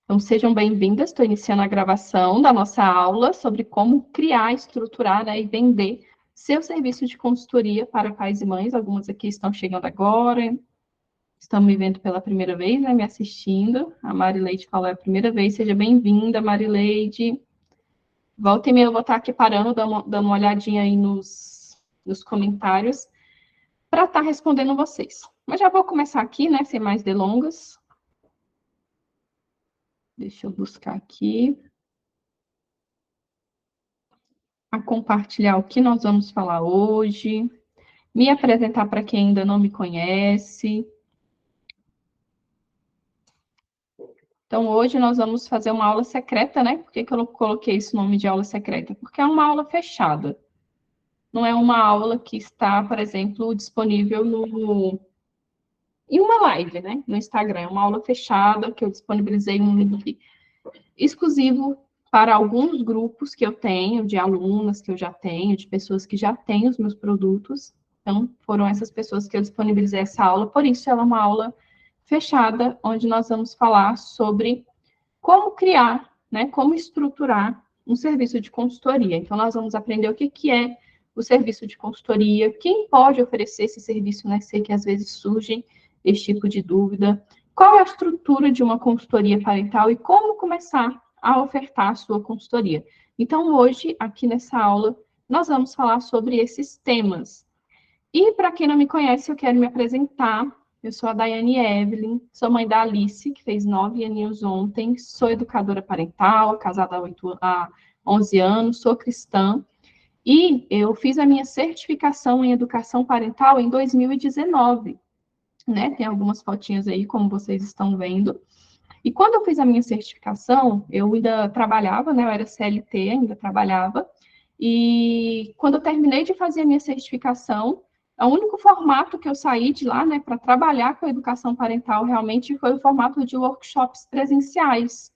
Então, sejam bem-vindas. Estou iniciando a gravação da nossa aula sobre como criar, estruturar, né, e vender seu serviço de consultoria para pais e mães. Algumas aqui estão chegando agora, estão me vendo pela primeira vez, né, me assistindo. A Marileide falou, é a primeira vez. Seja bem-vinda, Marileide. Volta e meia eu vou estar aqui parando, dando uma olhadinha aí nos comentários para estar respondendo vocês. Mas já vou começar aqui, né, sem mais delongas. Deixa eu buscar aqui. A compartilhar o que nós vamos falar hoje, me apresentar para quem ainda não me conhece. Então, hoje nós vamos fazer uma aula secreta, né? Por que eu coloquei esse nome de aula secreta? Porque é uma aula fechada. Não é uma aula que está, por exemplo, disponível em uma live, né? No Instagram. É uma aula fechada que eu disponibilizei um link exclusivo para alguns grupos que eu tenho, de alunas que eu já tenho, de pessoas que já têm os meus produtos. Então, foram essas pessoas que eu disponibilizei essa aula. Por isso, ela é uma aula fechada, onde nós vamos falar sobre como criar, né, como estruturar um serviço de consultoria. Então, nós vamos aprender o que é o serviço de consultoria, quem pode oferecer esse serviço, né? Sei que às vezes surge esse tipo de dúvida. Qual é a estrutura de uma consultoria parental e como começar a ofertar a sua consultoria. Então, hoje, aqui nessa aula, nós vamos falar sobre esses temas. E, para quem não me conhece, eu quero me apresentar. Eu sou a Daiane Evelyn, sou mãe da Alice, que fez 9 aninhos ontem, sou educadora parental, casada há 11 anos, sou cristã, e eu fiz a minha certificação em educação parental em 2019, né? Tem algumas fotinhas aí, como vocês estão vendo. E quando eu fiz a minha certificação, eu ainda trabalhava, né? Eu era CLT, ainda trabalhava. E quando eu terminei de fazer a minha certificação, o único formato que eu saí de lá, né, para trabalhar com a educação parental realmente foi o formato de workshops presenciais.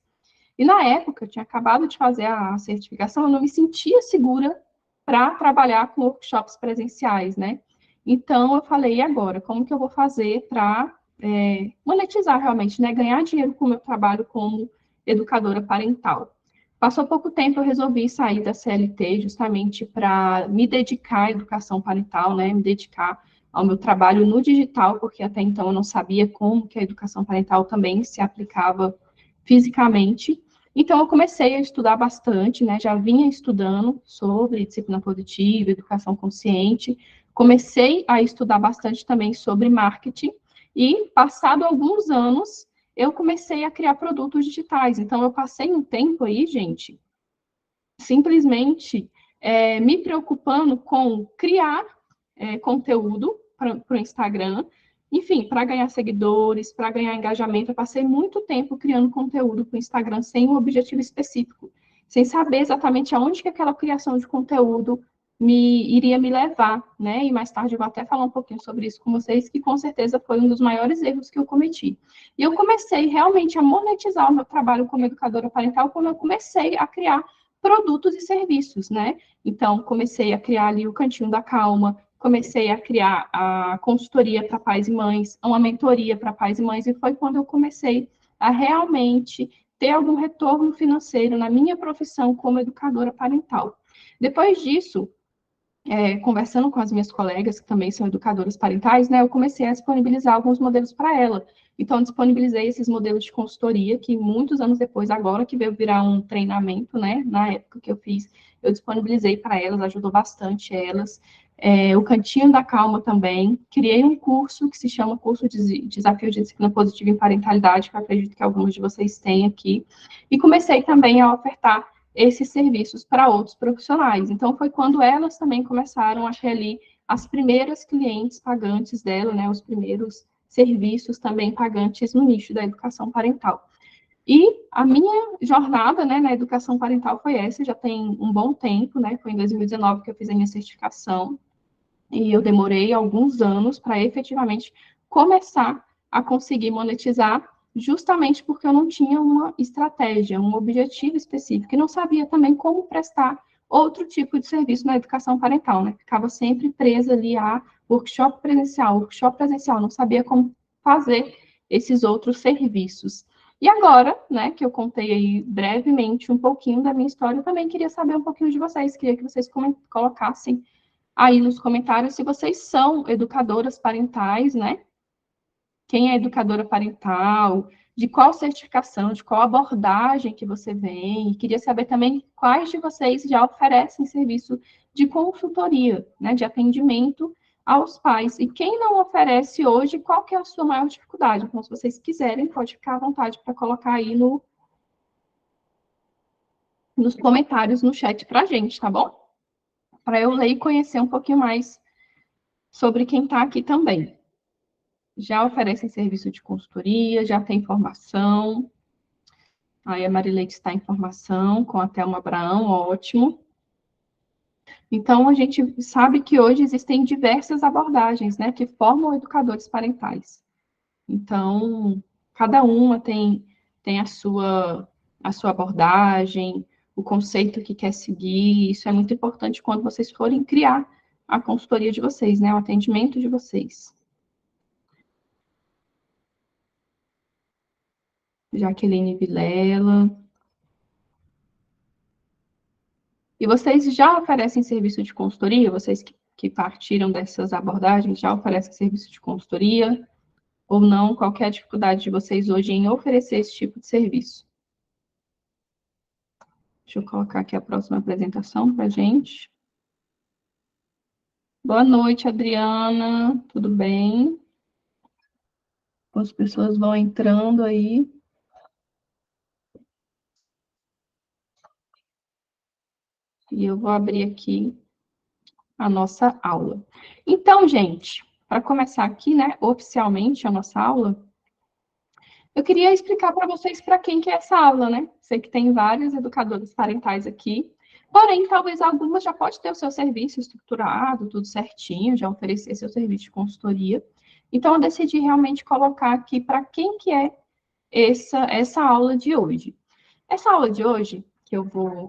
E na época, eu tinha acabado de fazer a certificação, eu não me sentia segura para trabalhar com workshops presenciais, né? Então, eu falei, e agora? Como que eu vou fazer para monetizar realmente, né? Ganhar dinheiro com o meu trabalho como educadora parental. Passou pouco tempo, eu resolvi sair da CLT justamente para me dedicar à educação parental, né? Me dedicar ao meu trabalho no digital, porque até então eu não sabia como que a educação parental também se aplicava fisicamente. Então, eu comecei a estudar bastante, né? Já vinha estudando sobre disciplina positiva, educação consciente. Comecei a estudar bastante também sobre marketing. E, passado alguns anos, eu comecei a criar produtos digitais. Então, eu passei um tempo aí, gente, simplesmente me preocupando com criar conteúdo para o Instagram, enfim, para ganhar seguidores, para ganhar engajamento. Eu passei muito tempo criando conteúdo para o Instagram sem um objetivo específico, sem saber exatamente aonde que aquela criação de conteúdo iria me levar, né? E mais tarde eu vou até falar um pouquinho sobre isso com vocês, que com certeza foi um dos maiores erros que eu cometi. E eu comecei realmente a monetizar o meu trabalho como educadora parental quando eu comecei a criar produtos e serviços, né? Então, comecei a criar ali o Cantinho da Calma, comecei a criar a consultoria para pais e mães, uma mentoria para pais e mães, e foi quando eu comecei a realmente ter algum retorno financeiro na minha profissão como educadora parental. Depois disso, conversando com as minhas colegas, que também são educadoras parentais, né, eu comecei a disponibilizar alguns modelos para ela. Então, disponibilizei esses modelos de consultoria, que muitos anos depois, agora que veio virar um treinamento, né, na época que eu fiz, eu disponibilizei para elas, ajudou bastante elas. O Cantinho da Calma também, criei um curso que se chama Curso de Desafio de Disciplina Positiva em Parentalidade, que eu acredito que alguns de vocês têm aqui, e comecei também a ofertar esses serviços para outros profissionais. Então, foi quando elas também começaram a ter ali as primeiras clientes pagantes dela, né, os primeiros serviços também pagantes no nicho da educação parental. E a minha jornada, né, na educação parental foi essa, já tem um bom tempo, né, foi em 2019 que eu fiz a minha certificação, e eu demorei alguns anos para efetivamente começar a conseguir monetizar, justamente porque eu não tinha uma estratégia, um objetivo específico, e não sabia também como prestar outro tipo de serviço na educação parental, né? Ficava sempre presa ali a workshop presencial, não sabia como fazer esses outros serviços. E agora, né, que eu contei aí brevemente um pouquinho da minha história, eu também queria saber um pouquinho de vocês, queria que vocês colocassem aí nos comentários se vocês são educadoras parentais, né? Quem é educadora parental, de qual certificação, de qual abordagem que você vem. E queria saber também quais de vocês já oferecem serviço de consultoria, né, de atendimento aos pais. E quem não oferece hoje, qual que é a sua maior dificuldade? Então, se vocês quiserem, pode ficar à vontade para colocar aí nos comentários, no chat para a gente, tá bom? Para eu ler e conhecer um pouquinho mais sobre quem está aqui também. Já oferecem serviço de consultoria, já tem formação. Aí a Marileite está em formação com a Thelma Abraão, ótimo. Então, a gente sabe que hoje existem diversas abordagens, né, que formam educadores parentais. Então, cada uma tem a sua abordagem, o conceito que quer seguir. Isso é muito importante quando vocês forem criar a consultoria de vocês, né, o atendimento de vocês. Jaqueline Vilela. E vocês já oferecem serviço de consultoria? Vocês que partiram dessas abordagens já oferecem serviço de consultoria? Ou não? Qual é a dificuldade de vocês hoje em oferecer esse tipo de serviço? Deixa eu colocar aqui a próxima apresentação para a gente. Boa noite, Adriana. Tudo bem? As pessoas vão entrando aí. E eu vou abrir aqui a nossa aula. Então, gente, para começar aqui, né, oficialmente a nossa aula, eu queria explicar para vocês para quem que é essa aula, né? Sei que tem vários educadores parentais aqui, porém, talvez algumas já pode ter o seu serviço estruturado, tudo certinho, já oferecer seu serviço de consultoria. Então, eu decidi realmente colocar aqui para quem que é essa aula de hoje. Essa aula de hoje,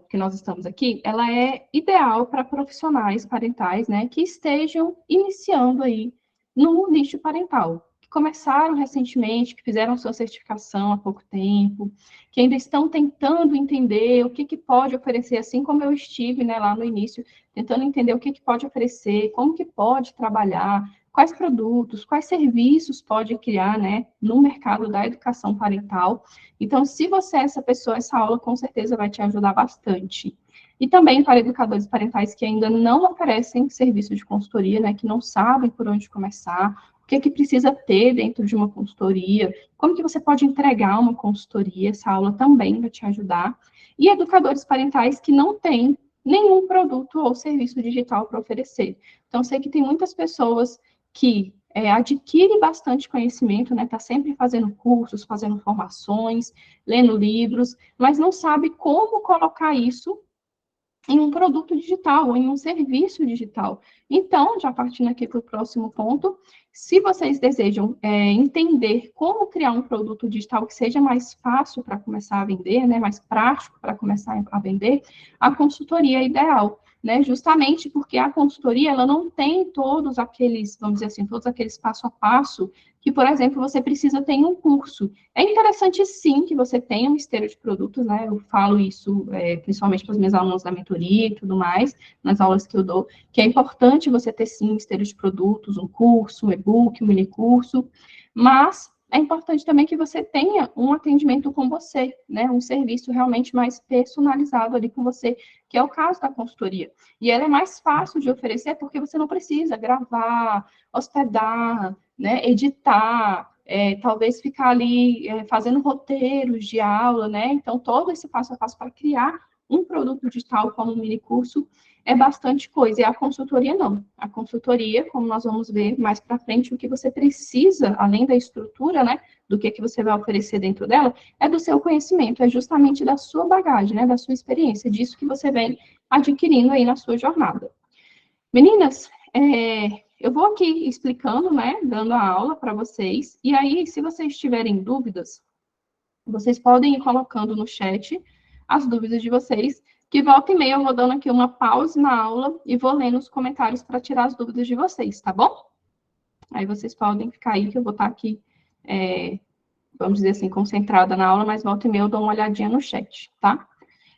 que nós estamos aqui, ela é ideal para profissionais parentais, né, que estejam iniciando aí no nicho parental, que começaram recentemente, que fizeram sua certificação há pouco tempo, que ainda estão tentando entender o que pode oferecer, assim como eu estive, né, lá no início, tentando entender o que pode oferecer, como que pode trabalhar, quais produtos, quais serviços pode criar, né, no mercado da educação parental. Então, se você é essa pessoa, essa aula com certeza vai te ajudar bastante. E também para educadores parentais que ainda não oferecem serviço de consultoria, né, que não sabem por onde começar, o que é que precisa ter dentro de uma consultoria, como que você pode entregar uma consultoria, essa aula também vai te ajudar. E educadores parentais que não têm nenhum produto ou serviço digital para oferecer. Então, sei que tem muitas pessoas que adquire bastante conhecimento, né? Está sempre fazendo cursos, fazendo formações, lendo livros, mas não sabe como colocar isso em um produto digital ou em um serviço digital. Então, já partindo aqui para o próximo ponto, se vocês desejam entender como criar um produto digital que seja mais fácil para começar a vender, né, mais prático para começar a vender, a consultoria é ideal. Né, justamente porque a consultoria ela não tem todos aqueles, vamos dizer assim, todos aqueles passo a passo que, por exemplo, você precisa ter em um curso. É interessante, sim, que você tenha uma esteira de produtos, né? Eu falo isso principalmente para os meus alunos da mentoria e tudo mais, nas aulas que eu dou, que é importante você ter, sim, uma esteira de produtos, um curso, um e-book, um mini curso, mas é importante também que você tenha um atendimento com você, né? Um serviço realmente mais personalizado ali com você, que é o caso da consultoria. E ela é mais fácil de oferecer porque você não precisa gravar, hospedar, né? Editar, talvez ficar ali fazendo roteiros de aula, né? Então, todo esse passo a passo para criar um produto digital como um mini curso é bastante coisa. E a consultoria não. A consultoria, como nós vamos ver mais para frente, o que você precisa, além da estrutura, né? Do que você vai oferecer dentro dela, é do seu conhecimento, é justamente da sua bagagem, né? Da sua experiência, disso que você vem adquirindo aí na sua jornada. Meninas, eu vou aqui explicando, né, dando a aula para vocês, e aí, se vocês tiverem dúvidas, vocês podem ir colocando no chat as dúvidas de vocês, que volta e meia eu vou dando aqui uma pausa na aula e vou lendo os comentários para tirar as dúvidas de vocês, tá bom? Aí vocês podem ficar aí, que eu vou estar aqui vamos dizer assim, concentrada na aula, mas volta e meia eu dou uma olhadinha no chat, tá?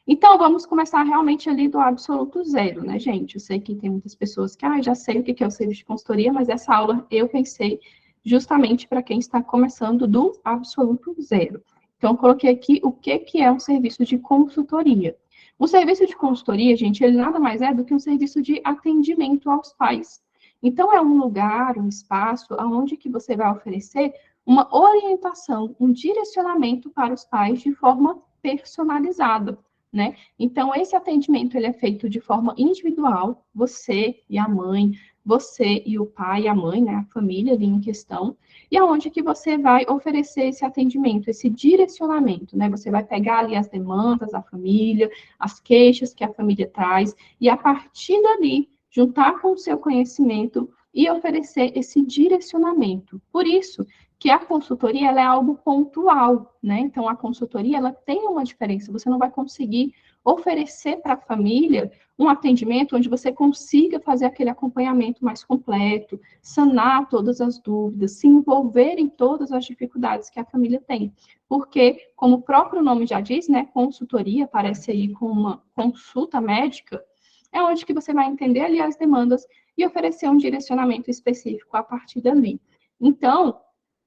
Então, vamos começar realmente ali do absoluto zero, né, gente? Eu sei que tem muitas pessoas que, já sei o que é o serviço de consultoria, mas essa aula eu pensei justamente para quem está começando do absoluto zero. Então, eu coloquei aqui o que é um serviço de consultoria. O serviço de consultoria, gente, ele nada mais é do que um serviço de atendimento aos pais. Então, é um lugar, um espaço, onde que você vai oferecer uma orientação, um direcionamento para os pais de forma personalizada, né? Então, esse atendimento ele é feito de forma individual, você e a mãe, você e o pai e a mãe, né, a família ali em questão, e aonde que você vai oferecer esse atendimento, esse direcionamento, né? Você vai pegar ali as demandas da família, as queixas que a família traz, e a partir dali, juntar com o seu conhecimento e oferecer esse direcionamento. Por isso que a consultoria ela é algo pontual, né? Então, a consultoria ela tem uma diferença. Você não vai conseguir oferecer para a família um atendimento onde você consiga fazer aquele acompanhamento mais completo, sanar todas as dúvidas, se envolver em todas as dificuldades que a família tem. Porque, como o próprio nome já diz, né, consultoria, parece aí com uma consulta médica, é onde que você vai entender ali as demandas e oferecer um direcionamento específico a partir dali. Então,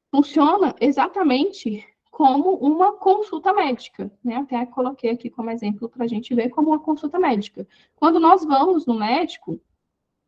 funciona exatamente como uma consulta médica, né? Até coloquei aqui como exemplo para a gente ver como uma consulta médica. Quando nós vamos no médico,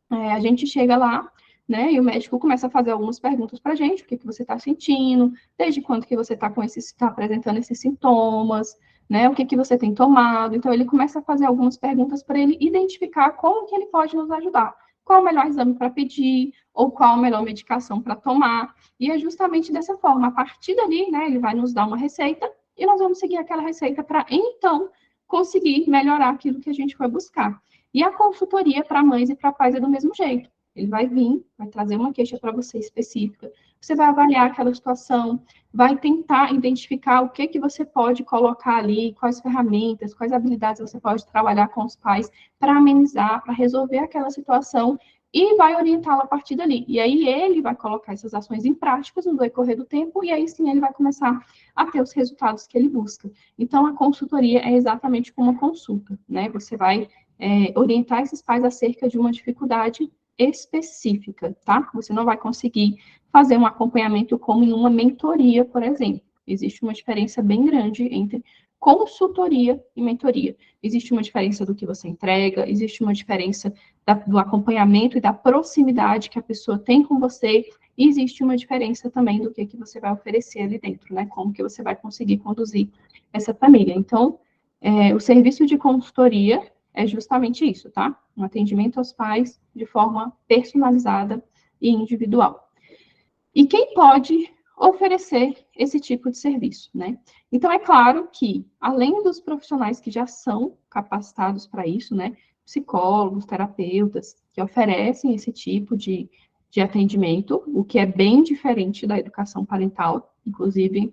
a gente chega lá, né? E o médico começa a fazer algumas perguntas para a gente, o que você está sentindo, desde quando que você está apresentando esses sintomas, né? O que você tem tomado. Então, ele começa a fazer algumas perguntas para ele identificar como que ele pode nos ajudar. Qual o melhor exame para pedir, ou qual a melhor medicação para tomar. E é justamente dessa forma, a partir dali, né, ele vai nos dar uma receita, e nós vamos seguir aquela receita para, então, conseguir melhorar aquilo que a gente foi buscar. E a consultoria para mães e para pais é do mesmo jeito. Ele vai vir, vai trazer uma queixa para você específica, você vai avaliar aquela situação, vai tentar identificar o que você pode colocar ali, quais ferramentas, quais habilidades você pode trabalhar com os pais para amenizar, para resolver aquela situação e vai orientá-lo a partir dali. E aí ele vai colocar essas ações em práticas no decorrer do tempo e aí sim ele vai começar a ter os resultados que ele busca. Então a consultoria é exatamente como uma consulta, né? Você vai orientar esses pais acerca de uma dificuldade específica, tá? Você não vai conseguir fazer um acompanhamento como em uma mentoria, por exemplo. Existe uma diferença bem grande entre consultoria e mentoria. Existe uma diferença do que você entrega, existe uma diferença do acompanhamento e da proximidade que a pessoa tem com você, e existe uma diferença também do que você vai oferecer ali dentro, né? Como que você vai conseguir conduzir essa família. Então, o serviço de consultoria é justamente isso, tá? Um atendimento aos pais de forma personalizada e individual. E quem pode oferecer esse tipo de serviço, né? Então, é claro que, além dos profissionais que já são capacitados para isso, né? Psicólogos, terapeutas, que oferecem esse tipo de atendimento, o que é bem diferente da educação parental, inclusive,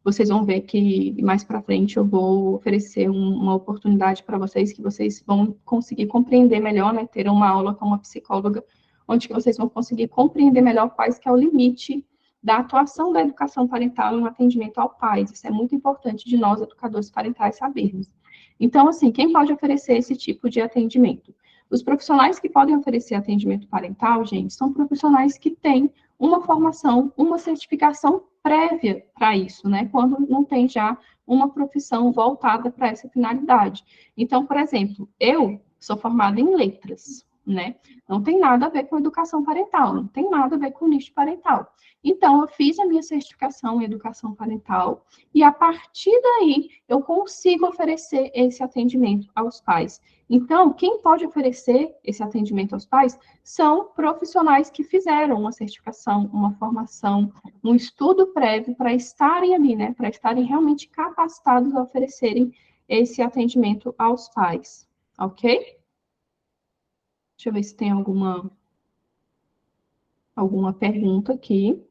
vocês vão ver que mais para frente eu vou oferecer uma oportunidade para vocês que vocês vão conseguir compreender melhor, né? Ter uma aula com uma psicóloga, onde que vocês vão conseguir compreender melhor quais que é o limite da atuação da educação parental no atendimento ao pai. Isso é muito importante de nós, educadores parentais, sabermos. Então, assim, quem pode oferecer esse tipo de atendimento? Os profissionais que podem oferecer atendimento parental, gente, são profissionais que têm uma formação, uma certificação prévia para isso, né? Quando não tem já uma profissão voltada para essa finalidade. Então, por exemplo, eu sou formada em letras, né? Não tem nada a ver com educação parental, não tem nada a ver com nicho parental. Então, eu fiz a minha certificação em educação parental e, a partir daí, eu consigo oferecer esse atendimento aos pais. Então, quem pode oferecer esse atendimento aos pais são profissionais que fizeram uma certificação, uma formação, um estudo prévio para estarem ali, né? Para estarem realmente capacitados a oferecerem esse atendimento aos pais, ok? Deixa eu ver se tem alguma pergunta aqui.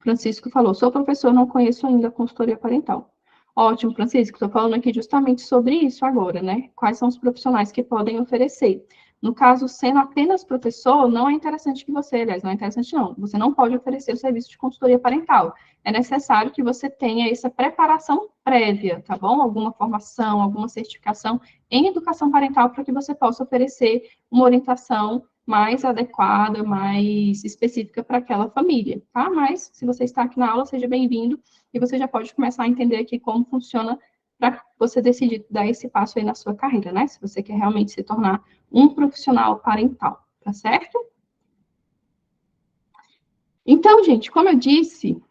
Francisco falou, sou professor, não conheço ainda a consultoria parental. Ótimo, Francisco, estou falando aqui justamente sobre isso agora, né? Quais são os profissionais que podem oferecer. No caso, sendo apenas professor, não é interessante que você, aliás, não é interessante não, você não pode oferecer o serviço de consultoria parental. É necessário que você tenha essa preparação prévia, tá bom? Alguma formação, alguma certificação em educação parental para que você possa oferecer uma orientação mais adequada, mais específica para aquela família, tá? Mas, se você está aqui na aula, seja bem-vindo e você já pode começar a entender aqui como funciona para você decidir dar esse passo aí na sua carreira, né? Se você quer realmente se tornar um profissional parental, tá certo? Então, gente, como eu disse,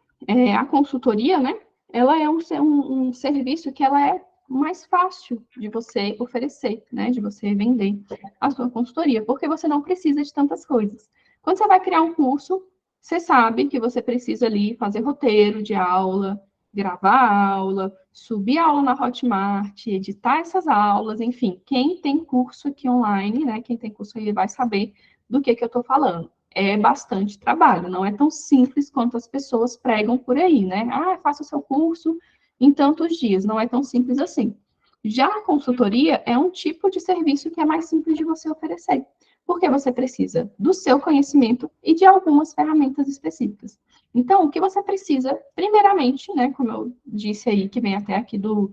a consultoria, né? Ela é um serviço que ela é mais fácil de você oferecer, né? De você vender a sua consultoria, porque você não precisa de tantas coisas. Quando você vai criar um curso, você sabe que você precisa ali fazer roteiro de aula, gravar a aula, subir a aula na Hotmart, editar essas aulas, enfim. Quem tem curso aqui online, né? Quem tem curso aí vai saber do que eu estou falando. É bastante trabalho, não é tão simples quanto as pessoas pregam por aí, né? Ah, faça o seu curso em tantos dias, não é tão simples assim. Já a consultoria é um tipo de serviço que é mais simples de você oferecer, porque você precisa do seu conhecimento e de algumas ferramentas específicas. Então, o que você precisa, primeiramente, né, como eu disse aí, que vem até aqui do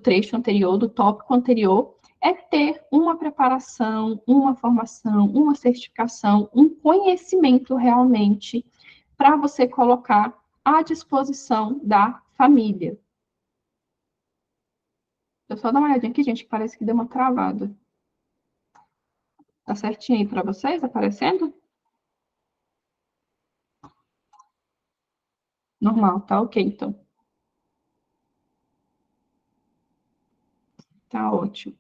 trecho anterior, do tópico anterior, é ter uma preparação, uma formação, uma certificação, um conhecimento realmente para você colocar à disposição da família. Deixa eu só dar uma olhadinha aqui, gente, que parece que deu uma travada. Tá certinho aí para vocês, aparecendo? Normal, tá ok, então. Tá ótimo.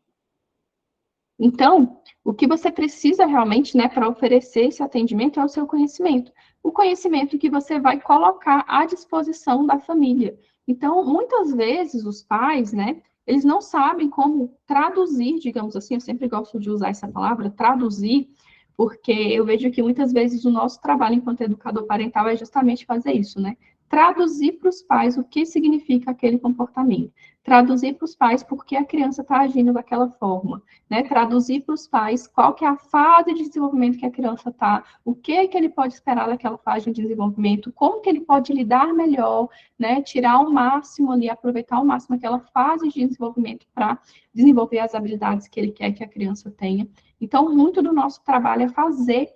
Então, o que você precisa realmente, né, para oferecer esse atendimento é o seu conhecimento. O conhecimento que você vai colocar à disposição da família. Então, muitas vezes os pais, né, eles não sabem como traduzir, digamos assim, eu sempre gosto de usar essa palavra, traduzir, porque eu vejo que muitas vezes o nosso trabalho enquanto educador parental é justamente fazer isso, né? Traduzir para os pais o que significa aquele comportamento. Traduzir para os pais por que a criança está agindo daquela forma, né, traduzir para os pais qual que é a fase de desenvolvimento que a criança está, o que ele pode esperar daquela fase de desenvolvimento, como que ele pode lidar melhor, né, tirar o máximo ali, aproveitar ao máximo aquela fase de desenvolvimento para desenvolver as habilidades que ele quer que a criança tenha. Então, muito do nosso trabalho é fazer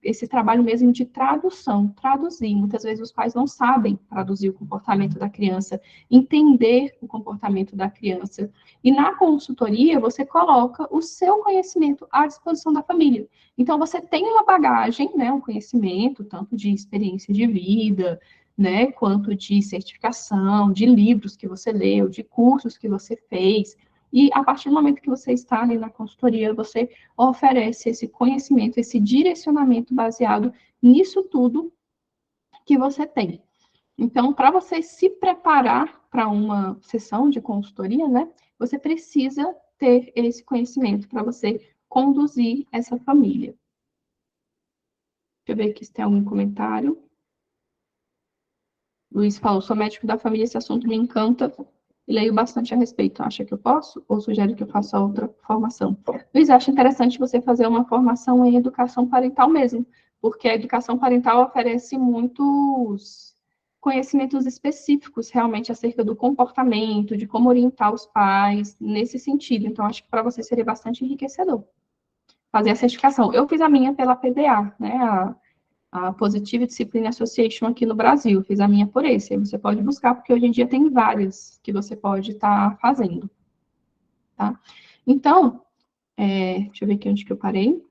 esse trabalho mesmo de tradução, traduzir. Muitas vezes os pais não sabem traduzir o comportamento da criança, entender o comportamento da criança. E na consultoria, você coloca o seu conhecimento à disposição da família. Então, você tem uma bagagem, né, um conhecimento, tanto de experiência de vida, né, quanto de certificação, de livros que você leu, de cursos que você fez. E a partir do momento que você está ali na consultoria, você oferece esse conhecimento, esse direcionamento baseado nisso tudo que você tem. Então, para você se preparar para uma sessão de consultoria, né, você precisa ter esse conhecimento para você conduzir essa família. Deixa eu ver aqui se tem algum comentário. Luiz falou, sou médico da família, esse assunto me encanta e leio bastante a respeito. Acha que eu posso? Ou sugere que eu faça outra formação? Luiz, acho interessante você fazer uma formação em educação parental mesmo, porque a educação parental oferece muitos conhecimentos específicos realmente acerca do comportamento, de como orientar os pais nesse sentido. Então, acho que para você seria bastante enriquecedor fazer a certificação. Eu fiz a minha pela PDA, né, a Positive Discipline Association aqui no Brasil. Fiz a minha por esse. Aí você pode buscar, porque hoje em dia tem várias que você pode estar fazendo. Tá? Então, deixa eu ver aqui onde que eu parei.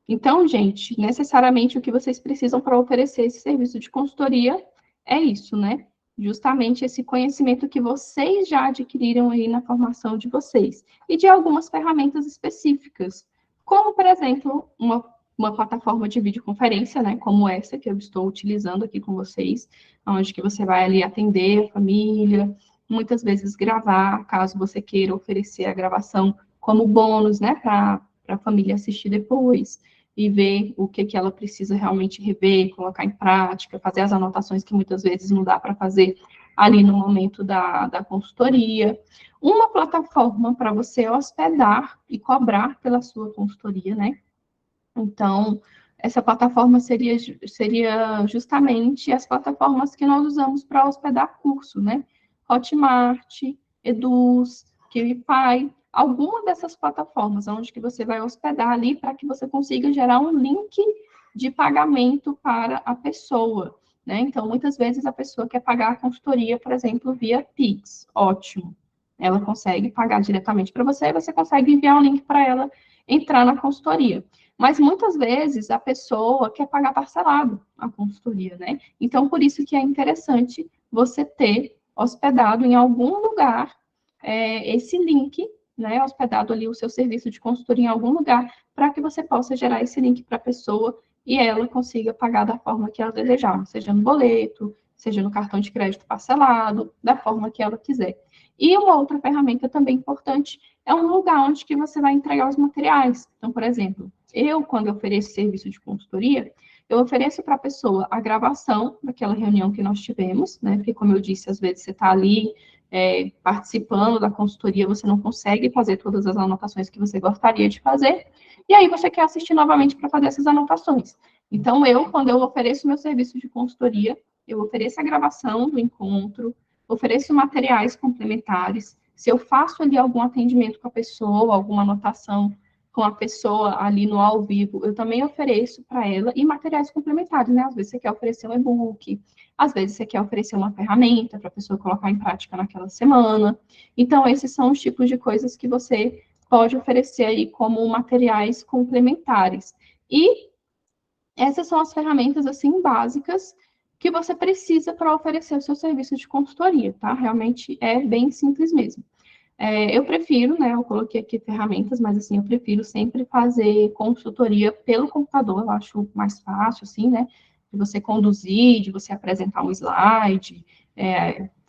Então, gente, necessariamente o que vocês precisam para oferecer esse serviço de consultoria é isso, né? Justamente esse conhecimento que vocês já adquiriram aí na formação de vocês. E de algumas ferramentas específicas, como, por exemplo, uma plataforma de videoconferência, né? Como essa que eu estou utilizando aqui com vocês, onde que você vai ali atender a família, muitas vezes gravar, caso você queira oferecer a gravação como bônus, né? Para a família assistir depois e ver o que ela precisa realmente rever, colocar em prática, fazer as anotações que muitas vezes não dá para fazer ali no momento da consultoria. Uma plataforma para você hospedar e cobrar pela sua consultoria, né? Então, essa plataforma seria justamente as plataformas que nós usamos para hospedar curso, né? Hotmart, Eduz, KiwiPy, alguma dessas plataformas, onde que você vai hospedar ali para que você consiga gerar um link de pagamento para a pessoa, né? Então, muitas vezes a pessoa quer pagar a consultoria, por exemplo, via Pix. Ótimo. Ela consegue pagar diretamente para você e você consegue enviar um link para ela entrar na consultoria. Mas muitas vezes a pessoa quer pagar parcelado a consultoria, né? Então, por isso que é interessante você ter hospedado em algum lugar esse link, né? Hospedado ali o seu serviço de consultoria em algum lugar, para que você possa gerar esse link para a pessoa e ela consiga pagar da forma que ela desejar, seja no boleto, seja no cartão de crédito parcelado, da forma que ela quiser. E uma outra ferramenta também importante é um lugar onde que você vai entregar os materiais. Então, por exemplo, quando eu ofereço serviço de consultoria, eu ofereço para a pessoa a gravação daquela reunião que nós tivemos, né? Porque, como eu disse, às vezes você está ali participando da consultoria, você não consegue fazer todas as anotações que você gostaria de fazer, e aí você quer assistir novamente para fazer essas anotações. Então, quando eu ofereço meu serviço de consultoria, eu ofereço a gravação do encontro, ofereço materiais complementares. Se eu faço ali algum atendimento com a pessoa, alguma anotação com a pessoa ali no ao vivo, eu também ofereço para ela e materiais complementares, né? Às vezes você quer oferecer um e-book, às vezes você quer oferecer uma ferramenta para a pessoa colocar em prática naquela semana. Então, esses são os tipos de coisas que você pode oferecer aí como materiais complementares. E essas são as ferramentas, assim, básicas que você precisa para oferecer o seu serviço de consultoria, tá? Realmente é bem simples mesmo. Eu prefiro, né, eu coloquei aqui ferramentas, mas assim, eu prefiro sempre fazer consultoria pelo computador, eu acho mais fácil, assim, né, de você conduzir, de você apresentar um slide,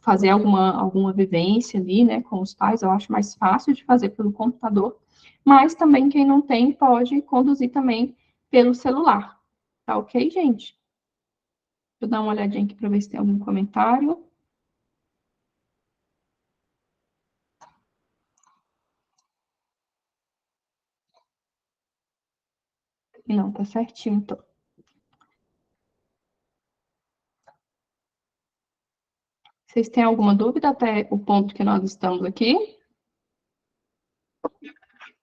fazer alguma vivência ali, né, com os pais, eu acho mais fácil de fazer pelo computador, mas também quem não tem pode conduzir também pelo celular, tá ok, gente? Deixa eu dar uma olhadinha aqui para ver se tem algum comentário. Não, tá certinho, então. Vocês têm alguma dúvida até o ponto que nós estamos aqui?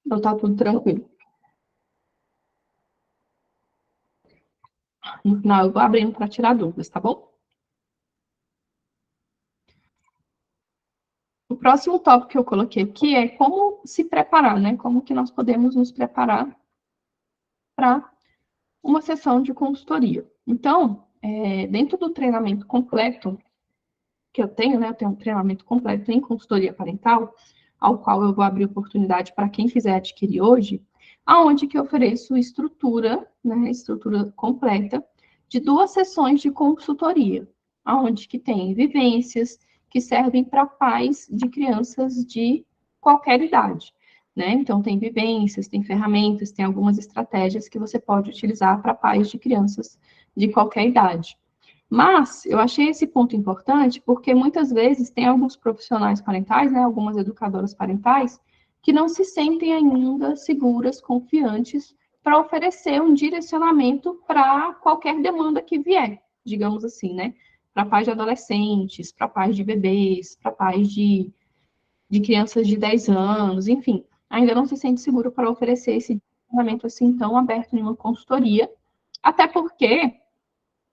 Então tá tudo tranquilo. No final eu vou abrindo para tirar dúvidas, tá bom? O próximo tópico que eu coloquei aqui é como se preparar, né? Como que nós podemos nos preparar para uma sessão de consultoria. Então, dentro do treinamento completo que eu tenho, né? Eu tenho um treinamento completo em consultoria parental, ao qual eu vou abrir oportunidade para quem quiser adquirir hoje, aonde que eu ofereço estrutura, né? Estrutura completa de 2 sessões de consultoria, aonde que tem vivências que servem para pais de crianças de qualquer idade, né? Então, tem vivências, tem ferramentas, tem algumas estratégias que você pode utilizar para pais de crianças de qualquer idade. Mas eu achei esse ponto importante porque muitas vezes tem alguns profissionais parentais, né, algumas educadoras parentais, que não se sentem ainda seguras, confiantes para oferecer um direcionamento para qualquer demanda que vier, digamos assim, né? Para pais de adolescentes, para pais de bebês, para pais de crianças de 10 anos, enfim, ainda não se sente seguro para oferecer esse direcionamento assim tão aberto em uma consultoria, até porque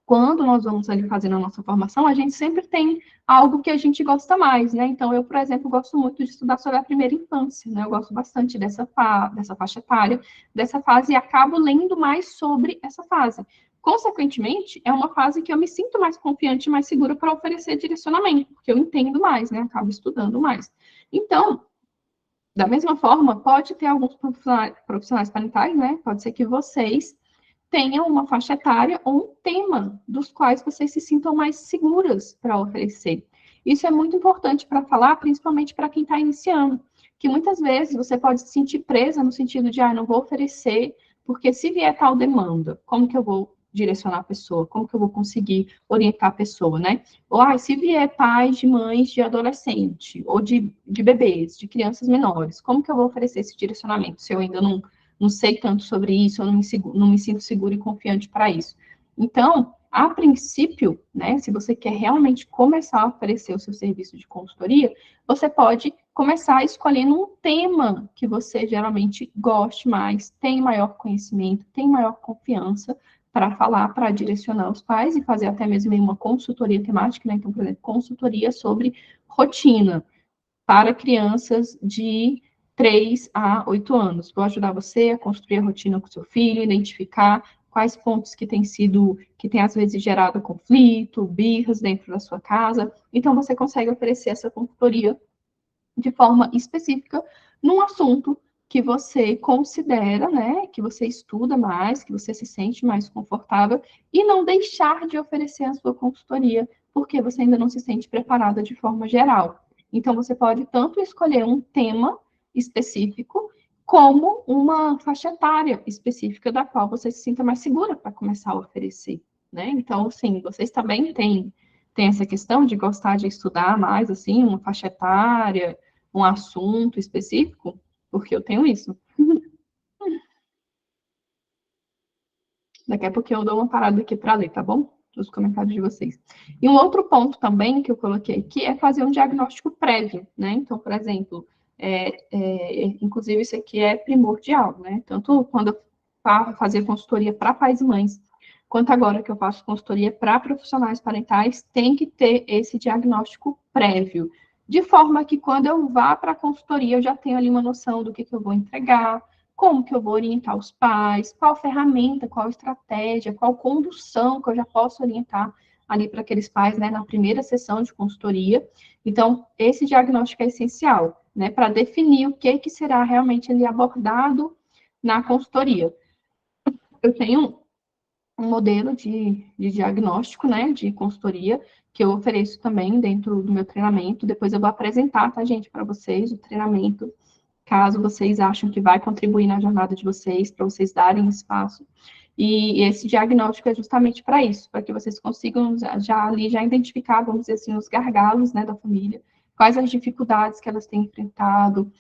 quando nós vamos ali fazendo a nossa formação, a gente sempre tem algo que a gente gosta mais, né? Então, eu, por exemplo, gosto muito de estudar sobre a primeira infância, né? Eu gosto bastante dessa faixa etária, dessa fase, e acabo lendo mais sobre essa fase. Consequentemente, é uma fase que eu me sinto mais confiante e mais segura para oferecer direcionamento, porque eu entendo mais, né? Acabo estudando mais. Então, da mesma forma, pode ter alguns profissionais parentais, né? Pode ser que vocês tenham uma faixa etária ou um tema dos quais vocês se sintam mais seguras para oferecer. Isso é muito importante para falar, principalmente para quem está iniciando, que muitas vezes você pode se sentir presa no sentido de, não vou oferecer, porque se vier tal demanda, como que eu vou direcionar a pessoa? Como que eu vou conseguir orientar a pessoa, né? Ou, se vier pais de mães de adolescente, ou de bebês, de crianças menores, como que eu vou oferecer esse direcionamento, se eu ainda não sei tanto sobre isso, eu não me sinto seguro e confiante para isso? Então, a princípio, né, se você quer realmente começar a oferecer o seu serviço de consultoria, você pode começar escolhendo um tema que você geralmente goste mais, tem maior conhecimento, tem maior confiança para falar, para direcionar os pais e fazer até mesmo uma consultoria temática, né? Então, por exemplo, consultoria sobre rotina para crianças de 3 a 8 anos. Vou ajudar você a construir a rotina com seu filho, identificar quais pontos que tem às vezes gerado conflito, birras dentro da sua casa. Então, você consegue oferecer essa consultoria de forma específica num assunto que você considera, né, que você estuda mais, que você se sente mais confortável, e não deixar de oferecer a sua consultoria, porque você ainda não se sente preparada de forma geral. Então, você pode tanto escolher um tema específico, como uma faixa etária específica da qual você se sinta mais segura para começar a oferecer, né? Então, sim, vocês também têm essa questão de gostar de estudar mais, assim, uma faixa etária, um assunto específico, porque eu tenho isso. Daqui a pouco eu dou uma parada aqui para ler, tá bom? Os comentários de vocês. E um outro ponto também que eu coloquei aqui é fazer um diagnóstico prévio, né? Então, por exemplo, inclusive isso aqui é primordial, né? Tanto quando eu fazia consultoria para pais e mães, quanto agora que eu faço consultoria para profissionais parentais, tem que ter esse diagnóstico prévio, de forma que quando eu vá para a consultoria, eu já tenho ali uma noção do que eu vou entregar, como que eu vou orientar os pais, qual ferramenta, qual estratégia, qual condução que eu já posso orientar ali para aqueles pais, né, na primeira sessão de consultoria. Então, esse diagnóstico é essencial, né, para definir o que será realmente ali abordado na consultoria. Eu tenho um modelo de diagnóstico, né, de consultoria, que eu ofereço também dentro do meu treinamento. Depois eu vou apresentar, tá, gente, para vocês o treinamento, caso vocês achem que vai contribuir na jornada de vocês, para vocês darem espaço. E esse diagnóstico é justamente para isso, para que vocês consigam já identificar, vamos dizer assim, os gargalos, né, da família, quais as dificuldades que elas têm enfrentado,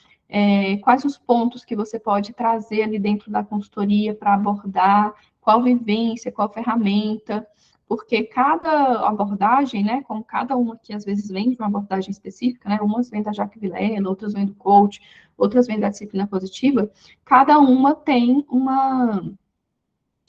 quais os pontos que você pode trazer ali dentro da consultoria para abordar, qual vivência, qual ferramenta, porque cada abordagem, né, como cada uma que às vezes vem de uma abordagem específica, né, umas vêm da Jacques Villela, outras vêm do coach, outras vêm da disciplina positiva, cada uma tem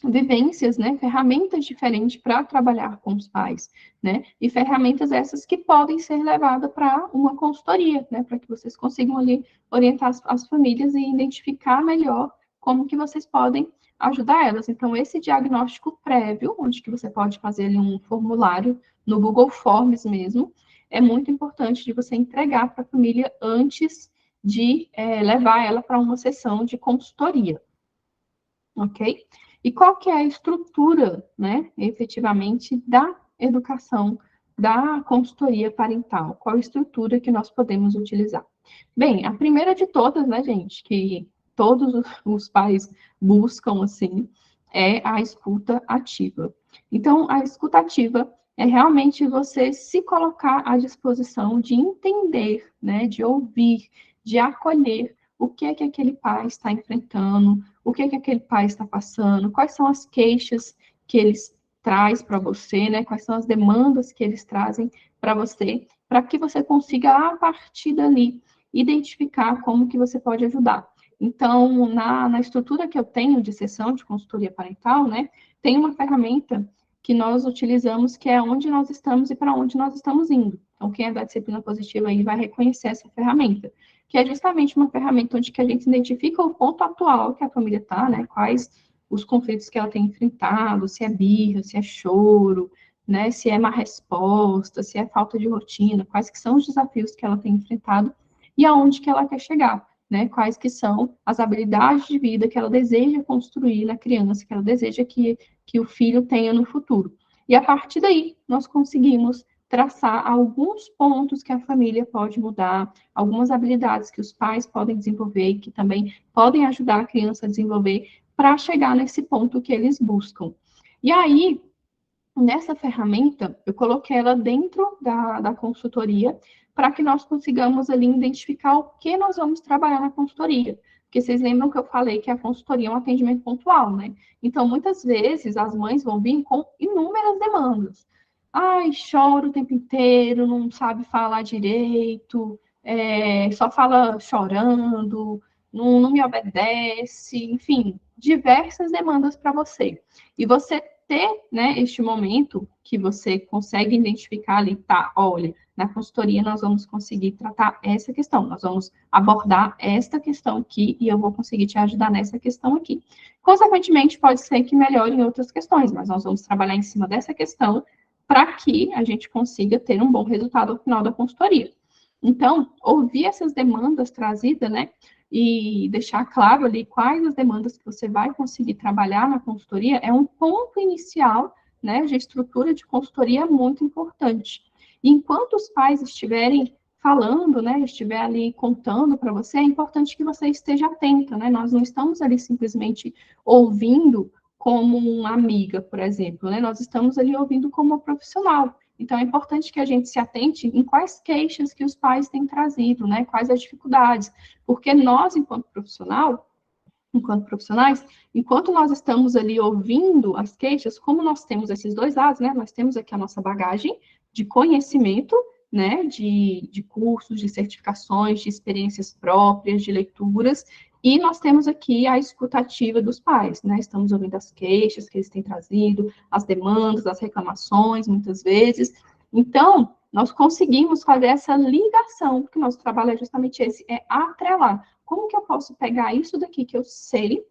vivências, né, ferramentas diferentes para trabalhar com os pais, né, e ferramentas essas que podem ser levadas para uma consultoria, né, para que vocês consigam ali orientar as famílias e identificar melhor como que vocês podem ajudar elas. Então, esse diagnóstico prévio, onde que você pode fazer ali um formulário no Google Forms mesmo, é muito importante de você entregar para a família antes de levar ela para uma sessão de consultoria, ok? E qual que é a estrutura, né, efetivamente, da educação, da consultoria parental? Qual a estrutura que nós podemos utilizar? Bem, a primeira de todas, né, gente, que todos os pais buscam, assim, é a escuta ativa. Então, a escuta ativa é realmente você se colocar à disposição de entender, né, de ouvir, de acolher o que é que aquele pai está enfrentando, o que é que aquele pai está passando, quais são as queixas que eles traz para você, né? Quais são as demandas que eles trazem para você, para que você consiga, a partir dali, identificar como que você pode ajudar. Então, na estrutura que eu tenho de sessão de consultoria parental, né, tem uma ferramenta que nós utilizamos, que é onde nós estamos e para onde nós estamos indo. Então, quem é da disciplina positiva aí vai reconhecer essa ferramenta, que é justamente uma ferramenta onde que a gente identifica o ponto atual que a família está, né? Quais os conflitos que ela tem enfrentado, se é birra, se é choro, né? Se é má resposta, se é falta de rotina, quais que são os desafios que ela tem enfrentado e aonde que ela quer chegar, né? Quais que são as habilidades de vida que ela deseja construir na criança, que ela deseja que o filho tenha no futuro. E a partir daí, nós conseguimos traçar alguns pontos que a família pode mudar, algumas habilidades que os pais podem desenvolver e que também podem ajudar a criança a desenvolver para chegar nesse ponto que eles buscam. E aí, nessa ferramenta, eu coloquei ela dentro da consultoria para que nós consigamos ali identificar o que nós vamos trabalhar na consultoria. Porque vocês lembram que eu falei que a consultoria é um atendimento pontual, né? Então, muitas vezes, as mães vão vir com inúmeras demandas. Ai, choro o tempo inteiro, não sabe falar direito, só fala chorando, não me obedece, enfim, diversas demandas para você. E você ter, né, este momento que você consegue identificar ali, tá, olha, na consultoria nós vamos conseguir tratar essa questão, nós vamos abordar esta questão aqui e eu vou conseguir te ajudar nessa questão aqui. Consequentemente, pode ser que melhore em outras questões, mas nós vamos trabalhar em cima dessa questão para que a gente consiga ter um bom resultado ao final da consultoria. Então, ouvir essas demandas trazidas, né, e deixar claro ali quais as demandas que você vai conseguir trabalhar na consultoria é um ponto inicial, né, de estrutura de consultoria muito importante. E enquanto os pais estiverem falando, né, estiver ali contando para você, é importante que você esteja atenta, né? Nós não estamos ali simplesmente ouvindo como uma amiga, por exemplo, né? Nós estamos ali ouvindo como uma profissional. Então, é importante que a gente se atente em quais queixas que os pais têm trazido, né? Quais as dificuldades. Porque nós, enquanto profissionais, enquanto nós estamos ali ouvindo as queixas, como nós temos esses dois lados, né? Nós temos aqui a nossa bagagem de conhecimento, né? De cursos, de certificações, de experiências próprias, de leituras, e nós temos aqui a escutativa dos pais, né? Estamos ouvindo as queixas que eles têm trazido, as demandas, as reclamações, muitas vezes. Então, nós conseguimos fazer essa ligação, porque nosso trabalho é justamente esse, é atrelar. Como que eu posso pegar isso daqui que eu sei,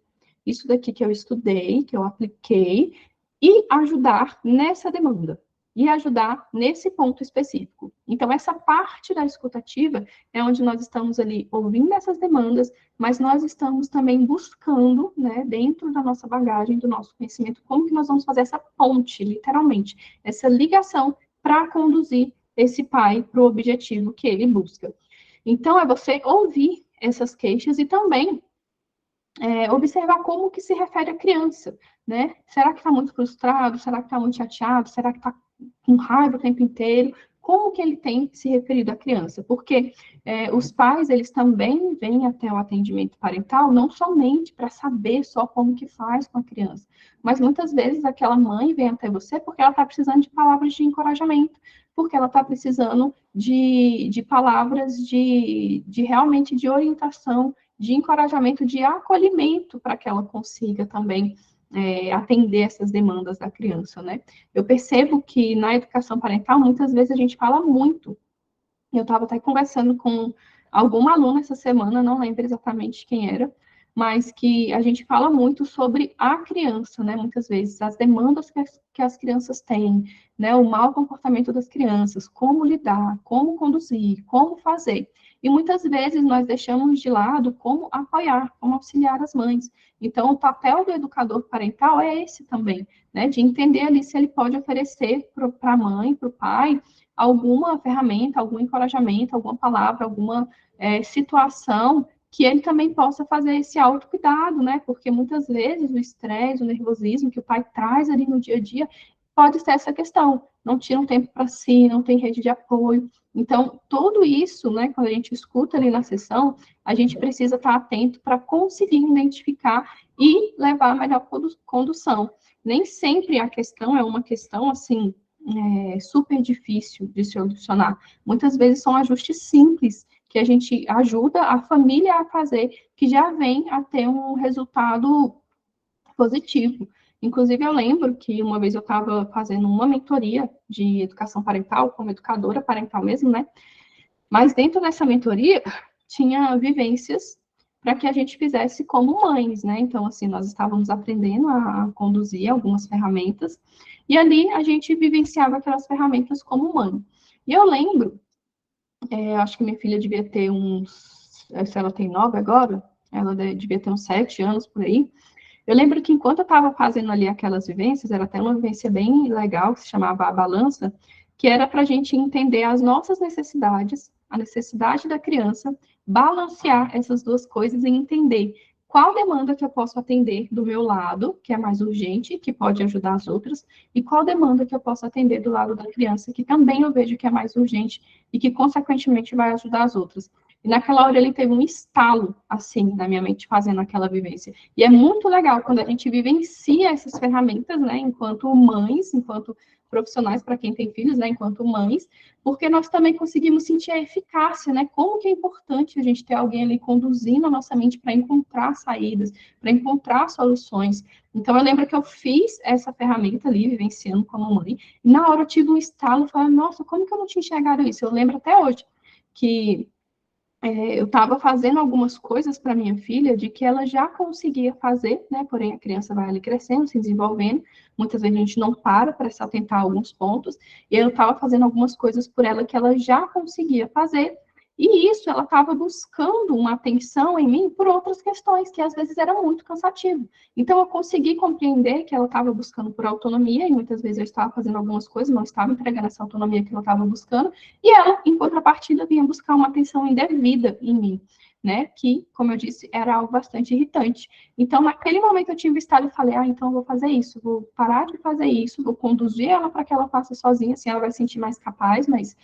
isso daqui que eu estudei, que eu apliquei, e ajudar nessa demanda? E ajudar nesse ponto específico. Então, essa parte da escutativa é onde nós estamos ali ouvindo essas demandas, mas nós estamos também buscando, né, dentro da nossa bagagem, do nosso conhecimento, como que nós vamos fazer essa ponte, literalmente, essa ligação para conduzir esse pai para o objetivo que ele busca. Então, é você ouvir essas queixas e também observar como que se refere a criança, né? Será que está muito frustrado? Será que está muito chateado? Será que está com raiva o tempo inteiro? Como que ele tem se referido à criança? Porque os pais, eles também vêm até o atendimento parental não somente para saber só como que faz com a criança, mas muitas vezes aquela mãe vem até você porque ela está precisando de palavras de encorajamento, porque ela está precisando de palavras de realmente de orientação, de encorajamento, de acolhimento para que ela consiga também atender essas demandas da criança, né? Eu percebo que na educação parental, muitas vezes a gente fala muito. Eu estava até conversando com alguma aluna essa semana, não lembro exatamente quem era, mas que a gente fala muito sobre a criança, né? Muitas vezes, as demandas que as crianças têm, né? O mau comportamento das crianças, como lidar, como conduzir, como fazer. E muitas vezes nós deixamos de lado como apoiar, como auxiliar as mães. Então, o papel do educador parental é esse também, né? De entender ali se ele pode oferecer para a mãe, para o pai, alguma ferramenta, algum encorajamento, alguma palavra, alguma situação que ele também possa fazer esse autocuidado, né? Porque muitas vezes o estresse, o nervosismo que o pai traz ali no dia a dia pode ser essa questão. Não tira um tempo para si, não tem rede de apoio. Então, tudo isso, né, quando a gente escuta ali na sessão, a gente precisa estar atento para conseguir identificar e levar a melhor condução. Nem sempre a questão é uma questão, assim, super difícil de se solucionar. Muitas vezes são ajustes simples que a gente ajuda a família a fazer, que já vem a ter um resultado positivo. Inclusive, eu lembro que uma vez eu estava fazendo uma mentoria de educação parental, como educadora parental mesmo, né? Mas dentro dessa mentoria, tinha vivências para que a gente fizesse como mães, né? Então, assim, nós estávamos aprendendo a conduzir algumas ferramentas, e ali a gente vivenciava aquelas ferramentas como mãe. E eu lembro, acho que minha filha devia ter se ela tem 9 agora, ela devia ter uns 7 anos por aí. Eu lembro que enquanto eu estava fazendo ali aquelas vivências, era até uma vivência bem legal, que se chamava a balança, que era para a gente entender as nossas necessidades, a necessidade da criança, balancear essas duas coisas e entender qual demanda que eu posso atender do meu lado, que é mais urgente, que pode ajudar as outras, e qual demanda que eu posso atender do lado da criança, que também eu vejo que é mais urgente e que, consequentemente, vai ajudar as outras. E naquela hora ele teve um estalo, assim, na minha mente, fazendo aquela vivência. E é muito legal quando a gente vivencia essas ferramentas, né, enquanto mães, enquanto profissionais, para quem tem filhos, né, enquanto mães, porque nós também conseguimos sentir a eficácia, né, como que é importante a gente ter alguém ali conduzindo a nossa mente para encontrar saídas, para encontrar soluções. Então, eu lembro que eu fiz essa ferramenta ali, vivenciando como mãe, e na hora eu tive um estalo, falei, nossa, como que eu não tinha enxergado isso? Eu lembro até hoje que eu estava fazendo algumas coisas para minha filha de que ela já conseguia fazer, né? Porém, a criança vai ali crescendo, se desenvolvendo. Muitas vezes a gente não para se atentar a alguns pontos. E eu estava fazendo algumas coisas por ela que ela já conseguia fazer. E isso, ela estava buscando uma atenção em mim por outras questões, que às vezes eram muito cansativo. Então, eu consegui compreender que ela estava buscando por autonomia, e muitas vezes eu estava fazendo algumas coisas, não estava entregando essa autonomia que ela estava buscando, e ela, em contrapartida, vinha buscar uma atenção indevida em mim, né? Que, como eu disse, era algo bastante irritante. Então, naquele momento, eu tive estado e falei, então eu vou fazer isso, vou parar de fazer isso, vou conduzir ela para que ela faça sozinha, assim ela vai se sentir mais capaz, mais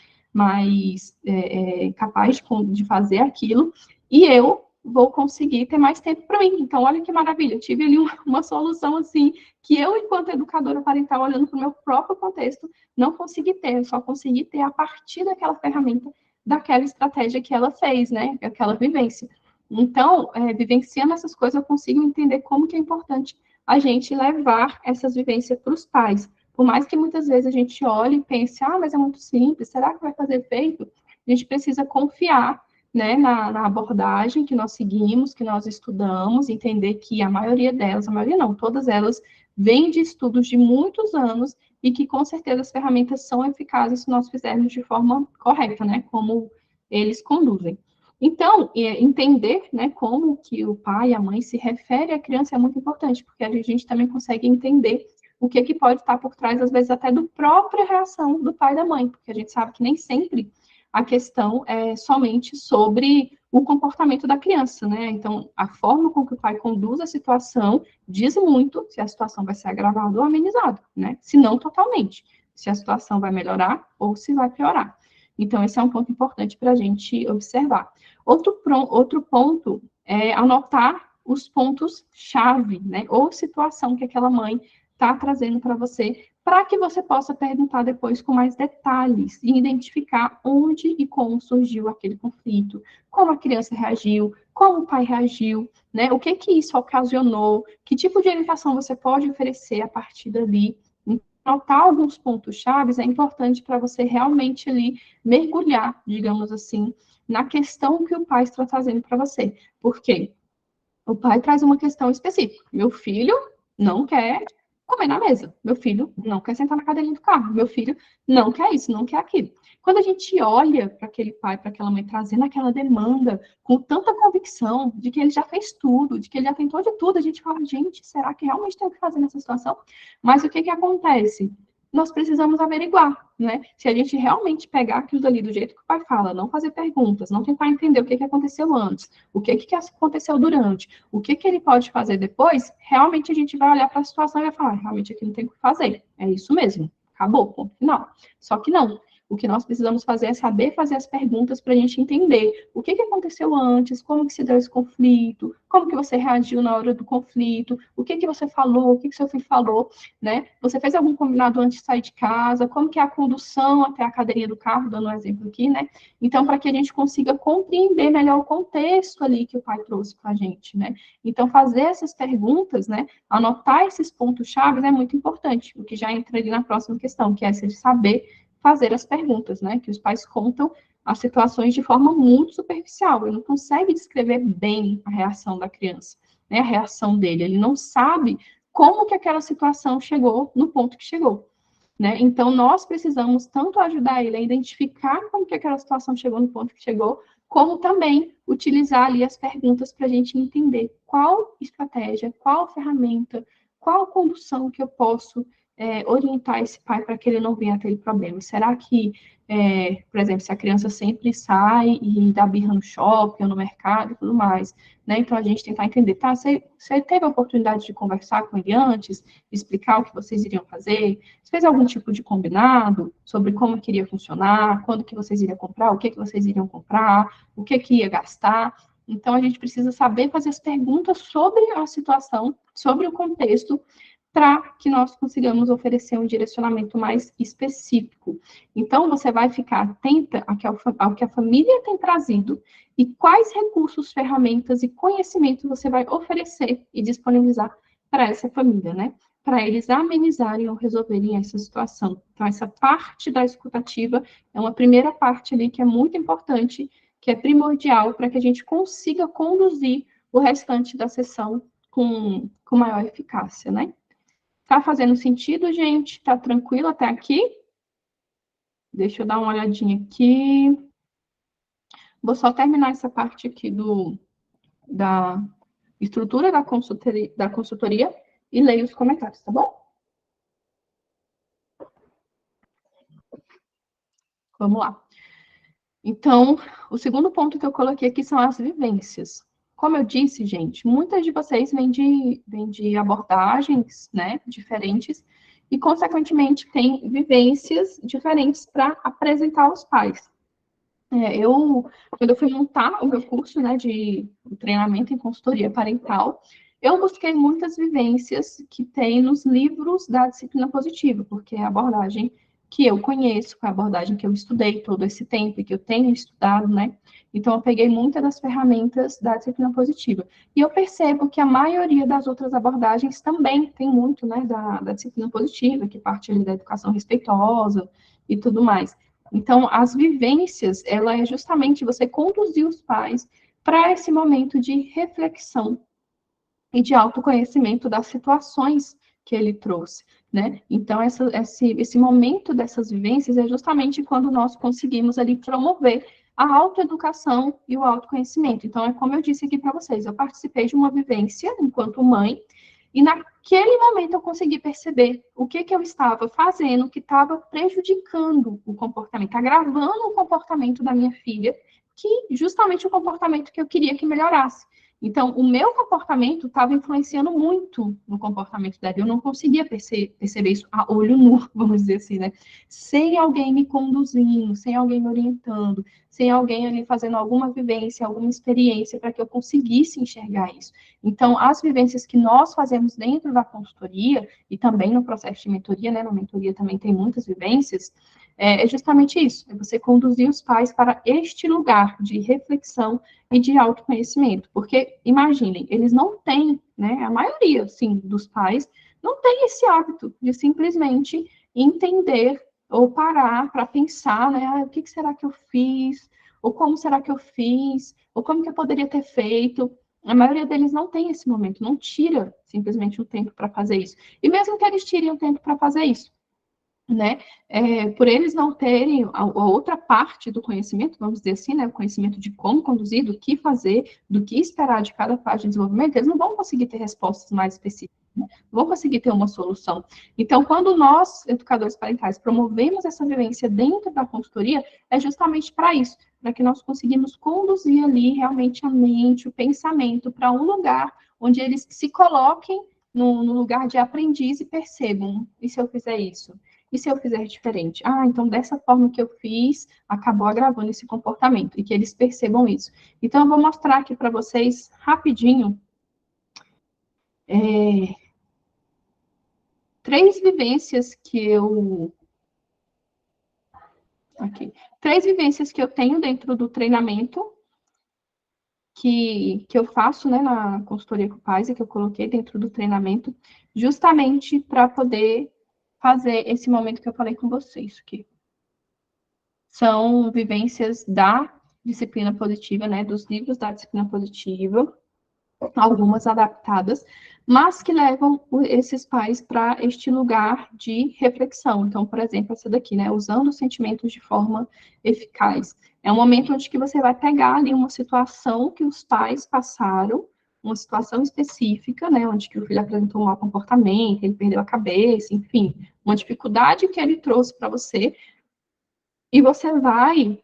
capaz de fazer aquilo, e eu vou conseguir ter mais tempo para mim. Então, olha que maravilha, eu tive ali uma solução assim, que eu, enquanto educadora parental, olhando para o meu próprio contexto, não consegui ter, eu só consegui ter a partir daquela ferramenta, daquela estratégia que ela fez, né? Aquela vivência. Então, vivenciando essas coisas, eu consigo entender como que é importante a gente levar essas vivências para os pais. Por mais que muitas vezes a gente olhe e pense, mas é muito simples, será que vai fazer efeito? A gente precisa confiar, né, na abordagem que nós seguimos, que nós estudamos, entender que a maioria delas, a maioria não, todas elas, vêm de estudos de muitos anos e que com certeza as ferramentas são eficazes se nós fizermos de forma correta, né, como eles conduzem. Então, entender, né, como que o pai e a mãe se referem à criança é muito importante, porque a gente também consegue entender o que pode estar por trás, às vezes, até do própria reação do pai e da mãe, porque a gente sabe que nem sempre a questão é somente sobre o comportamento da criança, né? Então, a forma com que o pai conduz a situação diz muito se a situação vai ser agravada ou amenizada, né? Se não totalmente, se a situação vai melhorar ou se vai piorar. Então, esse é um ponto importante para a gente observar. Outro ponto é anotar os pontos-chave, né? Ou situação que aquela mãe está trazendo para você, para que você possa perguntar depois com mais detalhes e identificar onde e como surgiu aquele conflito, como a criança reagiu, como o pai reagiu, né? O que isso ocasionou, que tipo de orientação você pode oferecer a partir dali. Anotar alguns pontos chaves é importante para você realmente ali mergulhar, digamos assim, na questão que o pai está trazendo para você. Por quê? O pai traz uma questão específica. Meu filho não quer comer na mesa. Meu filho não quer sentar na cadeirinha do carro. Meu filho não quer isso, não quer aquilo. Quando a gente olha para aquele pai, para aquela mãe trazendo aquela demanda com tanta convicção de que ele já fez tudo, de que ele já tentou de tudo, a gente fala, gente, será que realmente tem o que fazer nessa situação? Mas o que acontece? Nós precisamos averiguar, né? Se a gente realmente pegar aquilo ali do jeito que o pai fala, não fazer perguntas, não tentar entender o que aconteceu antes, o que aconteceu durante, o que ele pode fazer depois, realmente a gente vai olhar para a situação e vai falar, realmente aqui não tem o que fazer, é isso mesmo, acabou, ponto final. Só que não. O que nós precisamos fazer é saber fazer as perguntas para a gente entender o que aconteceu antes, como que se deu esse conflito, como que você reagiu na hora do conflito, o que você falou, o que seu filho falou, né? Você fez algum combinado antes de sair de casa, como que é a condução até a cadeirinha do carro, dando um exemplo aqui, né? Então, para que a gente consiga compreender melhor o contexto ali que o pai trouxe para a gente, né? Então, fazer essas perguntas, né? Anotar esses pontos-chave é muito importante, o que já entra ali na próxima questão, que é essa de saber fazer as perguntas, né? Que os pais contam as situações de forma muito superficial, ele não consegue descrever bem a reação da criança, né? A reação dele, ele não sabe como que aquela situação chegou no ponto que chegou, né? Então, nós precisamos tanto ajudar ele a identificar como que aquela situação chegou no ponto que chegou, como também utilizar ali as perguntas para a gente entender qual estratégia, qual ferramenta, qual condução que eu posso orientar esse pai para que ele não venha a ter problema? Será que, por exemplo, se a criança sempre sai e dá birra no shopping ou no mercado e tudo mais, né? Então, a gente tentar entender, tá? Você teve a oportunidade de conversar com ele antes, explicar o que vocês iriam fazer? Você fez algum tipo de combinado sobre como que iria funcionar, quando que vocês iriam comprar, o que vocês iriam comprar, o que ia gastar? Então, a gente precisa saber fazer as perguntas sobre a situação, sobre o contexto, para que nós consigamos oferecer um direcionamento mais específico. Então, você vai ficar atenta ao que a família tem trazido e quais recursos, ferramentas e conhecimento você vai oferecer e disponibilizar para essa família, né? Para eles amenizarem ou resolverem essa situação. Então, essa parte da escutativa é uma primeira parte ali que é muito importante, que é primordial para que a gente consiga conduzir o restante da sessão com maior eficácia, né? Tá fazendo sentido, gente? Tá tranquilo até aqui? Deixa eu dar uma olhadinha aqui. Vou só terminar essa parte aqui da estrutura da consultoria e leio os comentários, tá bom? Vamos lá. Então, o segundo ponto que eu coloquei aqui são as vivências. Como eu disse, gente, muitas de vocês vêm de abordagens, né, diferentes, e, consequentemente, têm vivências diferentes para apresentar aos pais. Quando eu fui montar o meu curso, né, de treinamento em consultoria parental, eu busquei muitas vivências que tem nos livros da disciplina positiva, porque é a abordagem que eu conheço, é a abordagem que eu estudei todo esse tempo e que eu tenho estudado, né? Então, eu peguei muitas das ferramentas da disciplina positiva. E eu percebo que a maioria das outras abordagens também tem muito, né, da disciplina positiva, que parte ali da educação respeitosa e tudo mais. Então, as vivências, ela é justamente você conduzir os pais para esse momento de reflexão e de autoconhecimento das situações que ele trouxe, né? Então, esse momento dessas vivências é justamente quando nós conseguimos ali promover a autoeducação e o autoconhecimento. Então, é como eu disse aqui para vocês, eu participei de uma vivência enquanto mãe, e naquele momento eu consegui perceber o que eu estava fazendo que estava prejudicando o comportamento, agravando o comportamento da minha filha, que justamente o comportamento que eu queria que melhorasse. Então, o meu comportamento estava influenciando muito no comportamento dela. Eu não conseguia perceber isso a olho nu, vamos dizer assim, né? Sem alguém me conduzindo, sem alguém me orientando, sem alguém ali fazendo alguma vivência, alguma experiência para que eu conseguisse enxergar isso. Então, as vivências que nós fazemos dentro da consultoria e também no processo de mentoria, né? Na mentoria também tem muitas vivências, é justamente isso, é você conduzir os pais para este lugar de reflexão e de autoconhecimento, porque, imaginem, eles não têm, né, a maioria, sim, dos pais, não tem esse hábito de simplesmente entender ou parar para pensar, né, o que será que eu fiz, ou como será que eu fiz, ou como que eu poderia ter feito. A maioria deles não tem esse momento, não tira simplesmente um tempo para fazer isso. E mesmo que eles tirem um tempo para fazer isso, né? Por eles não terem a outra parte do conhecimento, vamos dizer assim, né? O conhecimento de como conduzir, do que fazer, do que esperar de cada fase de desenvolvimento, eles não vão conseguir ter respostas mais específicas, né? Não vão conseguir ter uma solução. Então, quando nós, educadores parentais, promovemos essa vivência dentro da consultoria, é justamente para isso, para que nós conseguimos conduzir ali realmente a mente, o pensamento, para um lugar onde eles se coloquem no lugar de aprendiz e percebam, e se eu fizer isso? E se eu fizer diferente? Ah, então dessa forma que eu fiz, acabou agravando esse comportamento, e que eles percebam isso. Então, eu vou mostrar aqui para vocês, rapidinho, três vivências que eu... Aqui. Três vivências que eu tenho dentro do treinamento, que eu faço, né, na consultoria com pais, e que eu coloquei dentro do treinamento, justamente para poder fazer esse momento que eu falei com vocês aqui. São vivências da disciplina positiva, né, dos livros da disciplina positiva, algumas adaptadas, mas que levam esses pais para este lugar de reflexão. Então, por exemplo, essa daqui, né, usando os sentimentos de forma eficaz. É um momento onde que você vai pegar ali uma situação que os pais passaram, uma situação específica, né, onde que o filho apresentou um mau comportamento, ele perdeu a cabeça, enfim, uma dificuldade que ele trouxe para você, e você vai,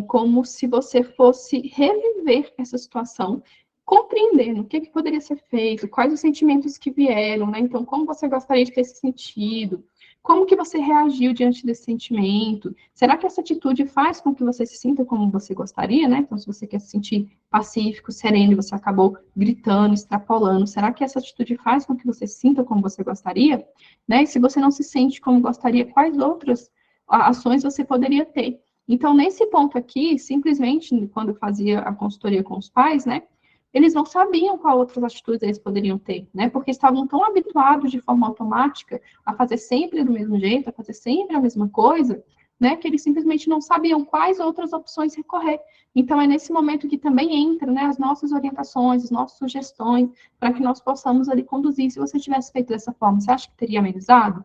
como se você fosse reviver essa situação, compreendendo o que, que poderia ser feito, quais os sentimentos que vieram, né? Então, como você gostaria de ter se sentido, como que você reagiu diante desse sentimento? Será que essa atitude faz com que você se sinta como você gostaria, né? Então, se você quer se sentir pacífico, sereno, e você acabou gritando, extrapolando, será que essa atitude faz com que você se sinta como você gostaria? Né? E se você não se sente como gostaria, quais outras ações você poderia ter? Então, nesse ponto aqui, simplesmente, quando eu fazia a consultoria com os pais, né, eles não sabiam qual outras atitudes eles poderiam ter, né, porque estavam tão habituados de forma automática a fazer sempre do mesmo jeito, a fazer sempre a mesma coisa, né, que eles simplesmente não sabiam quais outras opções recorrer. Então, é nesse momento que também entra, né, as nossas orientações, as nossas sugestões, para que nós possamos ali conduzir. Se você tivesse feito dessa forma, você acha que teria amenizado?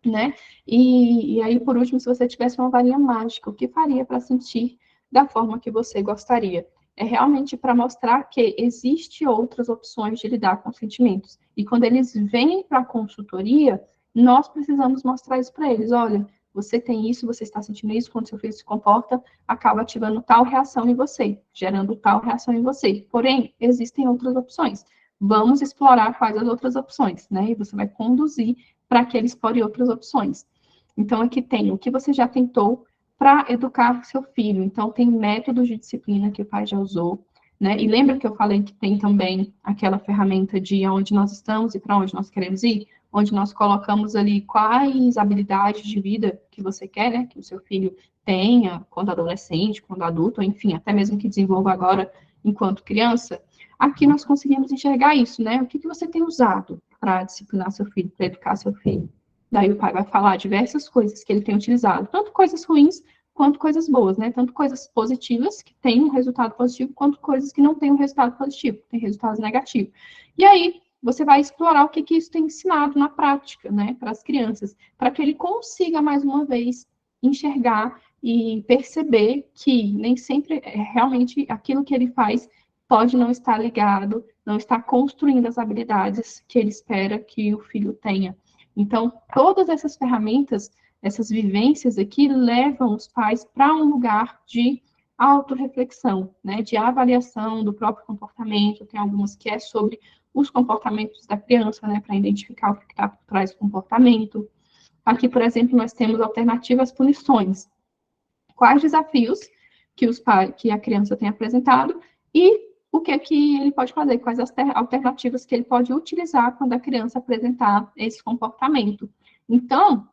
Né? E aí, por último, se você tivesse uma varinha mágica, o que faria para sentir da forma que você gostaria? É realmente para mostrar que existe outras opções de lidar com sentimentos. E quando eles vêm para a consultoria, nós precisamos mostrar isso para eles. Olha, você tem isso, você está sentindo isso, quando seu filho se comporta, acaba ativando tal reação em você, gerando tal reação em você. Porém, existem outras opções. Vamos explorar quais as outras opções, né? E você vai conduzir para que ele explore outras opções. Então, aqui tem o que você já tentou para educar seu filho. Então, tem métodos de disciplina que o pai já usou, né? E lembra que eu falei que tem também aquela ferramenta de onde nós estamos e para onde nós queremos ir? Onde nós colocamos ali quais habilidades de vida que você quer, né? Que o seu filho tenha quando adolescente, quando adulto, enfim, até mesmo que desenvolva agora enquanto criança. Aqui nós conseguimos enxergar isso, né? O que você tem usado para disciplinar seu filho, para educar seu filho? Daí o pai vai falar diversas coisas que ele tem utilizado, tanto coisas ruins quanto coisas boas, né? Tanto coisas positivas, que têm um resultado positivo, quanto coisas que não têm um resultado positivo, que têm resultados negativos. E aí, você vai explorar o que isso tem ensinado na prática, né, para as crianças, para que ele consiga, mais uma vez, enxergar e perceber que nem sempre realmente aquilo que ele faz pode não estar ligado, não estar construindo as habilidades que ele espera que o filho tenha. Então, todas essas ferramentas, essas vivências aqui, levam os pais para um lugar de autorreflexão, né, de avaliação do próprio comportamento. Tem algumas que é sobre os comportamentos da criança, né, para identificar o que está por trás do comportamento. Aqui, por exemplo, nós temos alternativas punições. Quais desafios que que a criança tem apresentado e o que ele pode fazer, quais as alternativas que ele pode utilizar quando a criança apresentar esse comportamento. Então,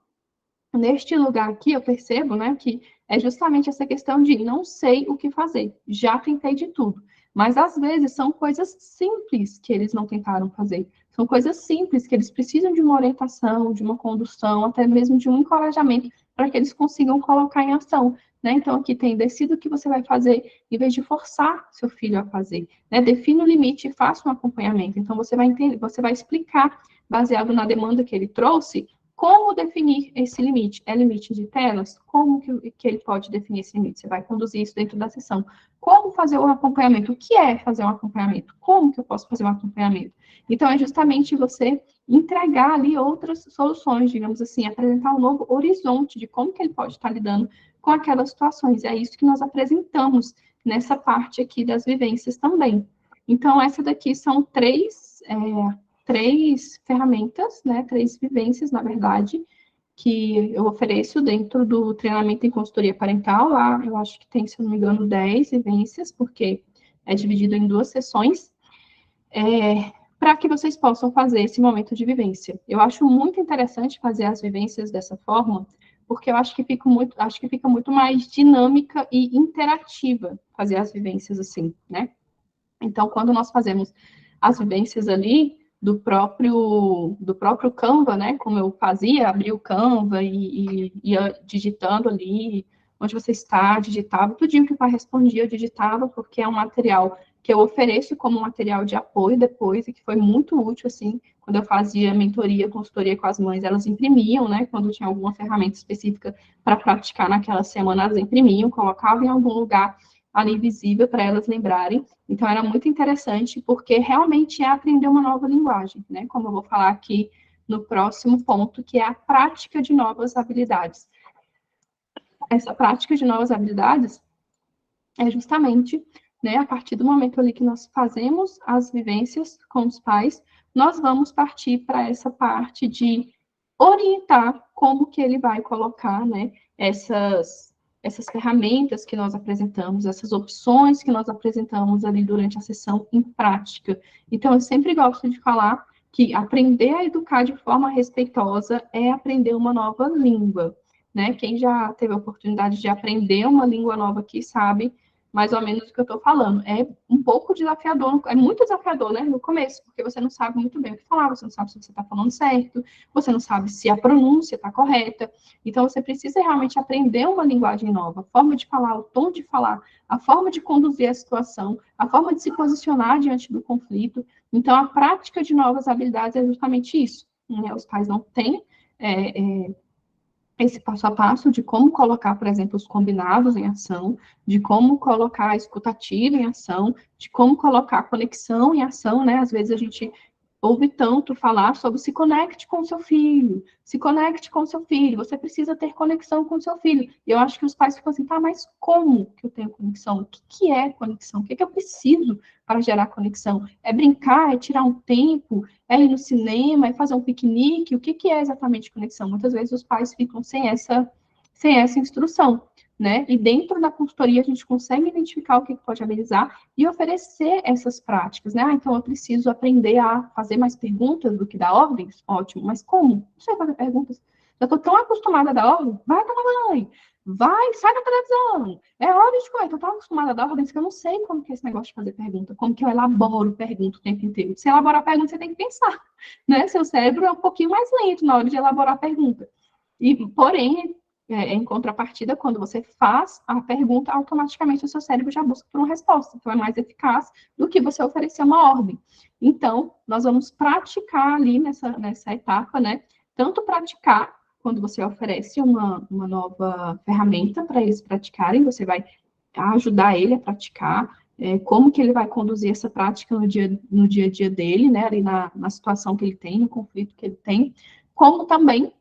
neste lugar aqui, eu percebo, né, que é justamente essa questão de não sei o que fazer, já tentei de tudo. Mas, às vezes, são coisas simples que eles não tentaram fazer. São coisas simples que eles precisam de uma orientação, de uma condução, até mesmo de um encorajamento para que eles consigam colocar em ação. Né? Então, aqui tem, decida o que você vai fazer, em vez de forçar seu filho a fazer. Né? Defina o limite e faça um acompanhamento. Então, você vai entender, você vai explicar, baseado na demanda que ele trouxe, como definir esse limite? É limite de telas? Como que ele pode definir esse limite? Você vai conduzir isso dentro da sessão. Como fazer o acompanhamento? O que é fazer um acompanhamento? Como que eu posso fazer um acompanhamento? Então, é justamente você entregar ali outras soluções, digamos assim, apresentar um novo horizonte de como que ele pode estar lidando com aquelas situações. É isso que nós apresentamos nessa parte aqui das vivências também. Então, essa daqui são três ferramentas, né, três vivências, na verdade, que eu ofereço dentro do treinamento em consultoria parental. Lá, eu acho que tem, se eu não me engano, 10 vivências, porque é dividido em 2 sessões, para que vocês possam fazer esse momento de vivência. Eu acho muito interessante fazer as vivências dessa forma, porque eu acho que fica muito mais dinâmica e interativa fazer as vivências assim, né? Então, quando nós fazemos as vivências ali do próprio Canva, né? Como eu fazia, abria o Canva e ia digitando ali onde você está, digitava, tudinho que o pai respondia, eu digitava, porque é um material que eu ofereço como material de apoio depois, e que foi muito útil, assim, quando eu fazia mentoria, consultoria com as mães, elas imprimiam, né? Quando tinha alguma ferramenta específica para praticar naquela semana, elas imprimiam, colocavam em algum lugar ali visível para elas lembrarem. Então, era muito interessante, porque realmente é aprender uma nova linguagem, né? Como eu vou falar aqui no próximo ponto, que é a prática de novas habilidades. Essa prática de novas habilidades é justamente, né, a partir do momento ali que nós fazemos as vivências com os pais, nós vamos partir para essa parte de orientar como que ele vai colocar, né, essas ferramentas que nós apresentamos, essas opções que nós apresentamos ali durante a sessão em prática. Então, eu sempre gosto de falar que aprender a educar de forma respeitosa é aprender uma nova língua, né? Quem já teve a oportunidade de aprender uma língua nova aqui sabe mais ou menos o que eu estou falando. É um pouco desafiador, é muito desafiador, né, no começo, porque você não sabe muito bem o que falar, você não sabe se você está falando certo, você não sabe se a pronúncia está correta. Então, você precisa realmente aprender uma linguagem nova, a forma de falar, o tom de falar, a forma de conduzir a situação, a forma de se posicionar diante do conflito. Então, a prática de novas habilidades é justamente isso, né? Os pais não têm esse passo a passo de como colocar, por exemplo, os combinados em ação, de como colocar a escutativa em ação, de como colocar a conexão em ação, né? Às vezes a gente ouve tanto falar sobre se conecte com seu filho, se conecte com seu filho, você precisa ter conexão com seu filho. E eu acho que os pais ficam assim, tá, mas como que eu tenho conexão? O que que é conexão? O que que eu preciso para gerar conexão? É brincar, é tirar um tempo, é ir no cinema, é fazer um piquenique? O que que é exatamente conexão? Muitas vezes os pais ficam sem essa instrução, né? E dentro da consultoria a gente consegue identificar o que pode amenizar e oferecer essas práticas, né? Ah, então eu preciso aprender a fazer mais perguntas do que dar ordens? Ótimo, mas como? Não sei fazer perguntas. Já estou tão acostumada a dar ordem. Vai tomar banho. Vai, sai da televisão. É hora de comer. Estou tão acostumada a dar ordens que eu não sei como que é esse negócio de fazer pergunta. Como que eu elaboro pergunta o tempo inteiro. Se elaborar pergunta, você tem que pensar, né? Seu cérebro é um pouquinho mais lento na hora de elaborar a pergunta. E, porém, em contrapartida, quando você faz a pergunta, automaticamente o seu cérebro já busca por uma resposta. Então, é mais eficaz do que você oferecer uma ordem. Então, nós vamos praticar ali nessa etapa, né? Tanto praticar, quando você oferece uma nova ferramenta para eles praticarem, você vai ajudar ele a praticar, como que ele vai conduzir essa prática no dia a dia dele, né? Ali na situação que ele tem, no conflito que ele tem, como também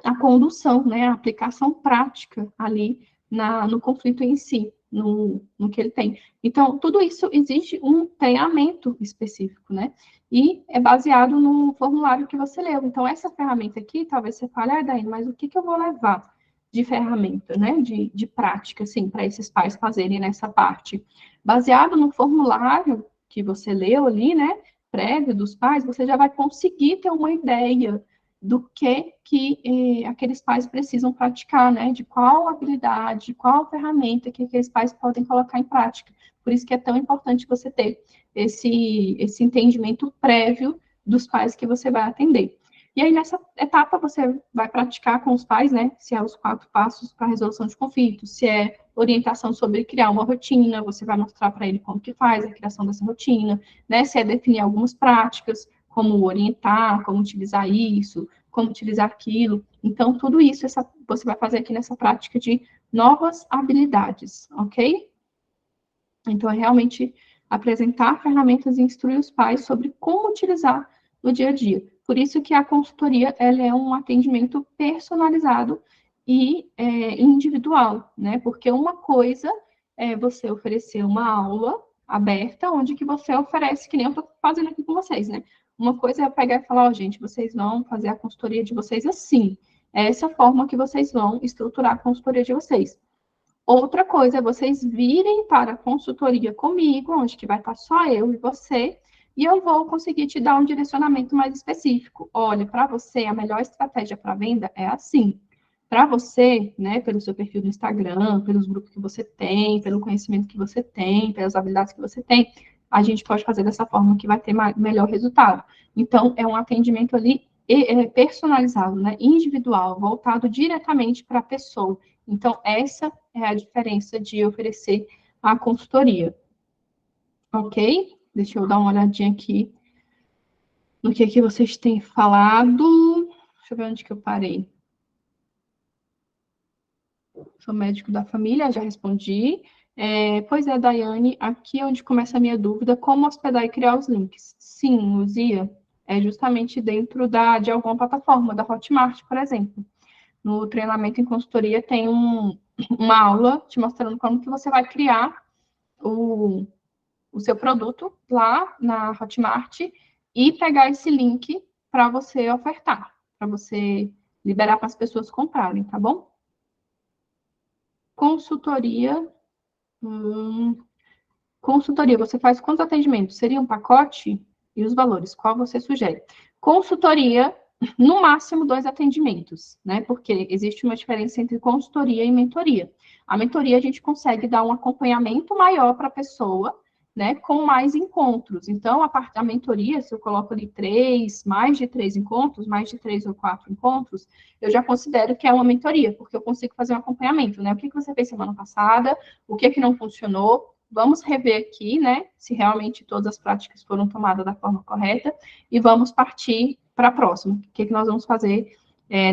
a condução, né, a aplicação prática ali no conflito em si, no que ele tem. Então, tudo isso exige um treinamento específico, né? E é baseado no formulário que você leu. Então, essa ferramenta aqui, talvez você fale, ah, Daí, mas o que eu vou levar de ferramenta, né, de prática, assim, para esses pais fazerem nessa parte? Baseado no formulário que você leu ali, né, prévio dos pais, você já vai conseguir ter uma ideia do que aqueles pais precisam praticar, né? De qual habilidade, qual ferramenta que aqueles pais podem colocar em prática. Por isso que é tão importante você ter esse entendimento prévio dos pais que você vai atender. E aí, nessa etapa, você vai praticar com os pais, né? Se é os 4 passos para a resolução de conflitos, se é orientação sobre criar uma rotina, você vai mostrar para ele como que faz a criação dessa rotina, né? Se é definir algumas práticas, como orientar, como utilizar isso, como utilizar aquilo. Então, tudo isso você vai fazer aqui nessa prática de novas habilidades, ok? Então, é realmente apresentar ferramentas e instruir os pais sobre como utilizar no dia a dia. Por isso que a consultoria ela é um atendimento personalizado e individual, né? Porque uma coisa é você oferecer uma aula aberta, onde que você oferece, que nem eu estou fazendo aqui com vocês, né? Uma coisa é pegar e falar, ó, gente, vocês vão fazer a consultoria de vocês assim. É essa forma que vocês vão estruturar a consultoria de vocês. Outra coisa é vocês virem para a consultoria comigo, onde que vai estar só eu e você, e eu vou conseguir te dar um direcionamento mais específico. Olha, para você, a melhor estratégia para venda é assim. Para você, né, pelo seu perfil do Instagram, pelos grupos que você tem, pelo conhecimento que você tem, pelas habilidades que você tem, a gente pode fazer dessa forma que vai ter melhor resultado. Então, é um atendimento ali personalizado, né, individual, voltado diretamente para a pessoa. Então, essa é a diferença de oferecer a consultoria. Ok? Deixa eu dar uma olhadinha aqui no que vocês têm falado. Deixa eu ver onde que eu parei. Sou médico da família, já respondi. Pois é, Daiane, aqui é onde começa a minha dúvida, como hospedar e criar os links? Sim, Luzia, é justamente dentro de alguma plataforma, da Hotmart, por exemplo. No treinamento em consultoria tem uma aula te mostrando como que você vai criar o seu produto lá na Hotmart e pegar esse link para você ofertar, para você liberar para as pessoas comprarem, tá bom? Consultoria. Consultoria, você faz quantos atendimentos? Seria um pacote? E os valores? Qual você sugere? Consultoria, no máximo 2 atendimentos, né? Porque existe uma diferença entre consultoria e mentoria. A mentoria a gente consegue dar um acompanhamento maior para a pessoa, né? Com mais encontros. Então, a mentoria, se eu coloco ali mais de 3 encontros, mais de 3 ou 4 encontros, eu já considero que é uma mentoria, porque eu consigo fazer um acompanhamento, né? O que você fez semana passada? O que não funcionou? Vamos rever aqui, né, se realmente todas as práticas foram tomadas da forma correta, e vamos partir para a próxima. O que nós vamos fazer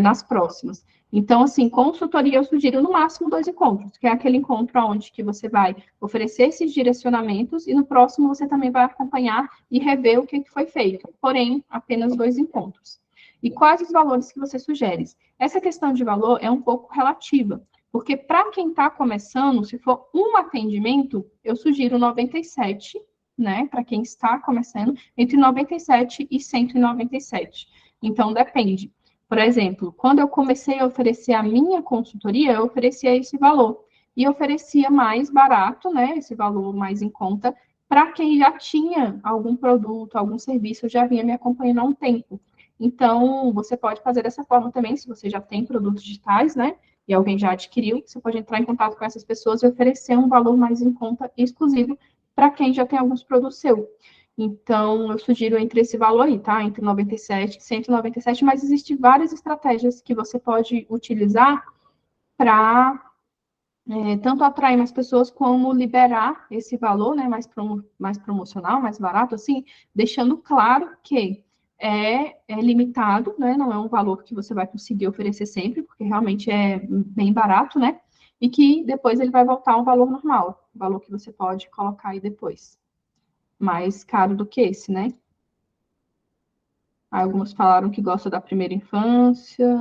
nas próximas? Então, assim, consultoria eu sugiro no máximo 2 encontros, que é aquele encontro onde que você vai oferecer esses direcionamentos, e no próximo você também vai acompanhar e rever o que foi feito, porém, apenas 2 encontros. E quais os valores que você sugere? Essa questão de valor é um pouco relativa, porque para quem está começando, se for um atendimento, eu sugiro 97, né? Para quem está começando, entre 97 e 197. Então, depende. Por exemplo, quando eu comecei a oferecer a minha consultoria, eu oferecia esse valor. E oferecia mais barato, né? Esse valor mais em conta, para quem já tinha algum produto, algum serviço, já vinha me acompanhando há um tempo. Então, você pode fazer dessa forma também, se você já tem produtos digitais, né? E alguém já adquiriu, você pode entrar em contato com essas pessoas e oferecer um valor mais em conta exclusivo para quem já tem alguns produtos seus. Então, eu sugiro entre esse valor aí, tá? Entre 97 e 197, mas existem várias estratégias que você pode utilizar para tanto atrair mais pessoas, como liberar esse valor, né, mais promocional, mais barato, assim, deixando claro que é limitado, né, não é um valor que você vai conseguir oferecer sempre, porque realmente é bem barato, né, e que depois ele vai voltar ao valor normal, o valor que você pode colocar aí depois. Mais caro do que esse, né? Alguns falaram que gosta da primeira infância.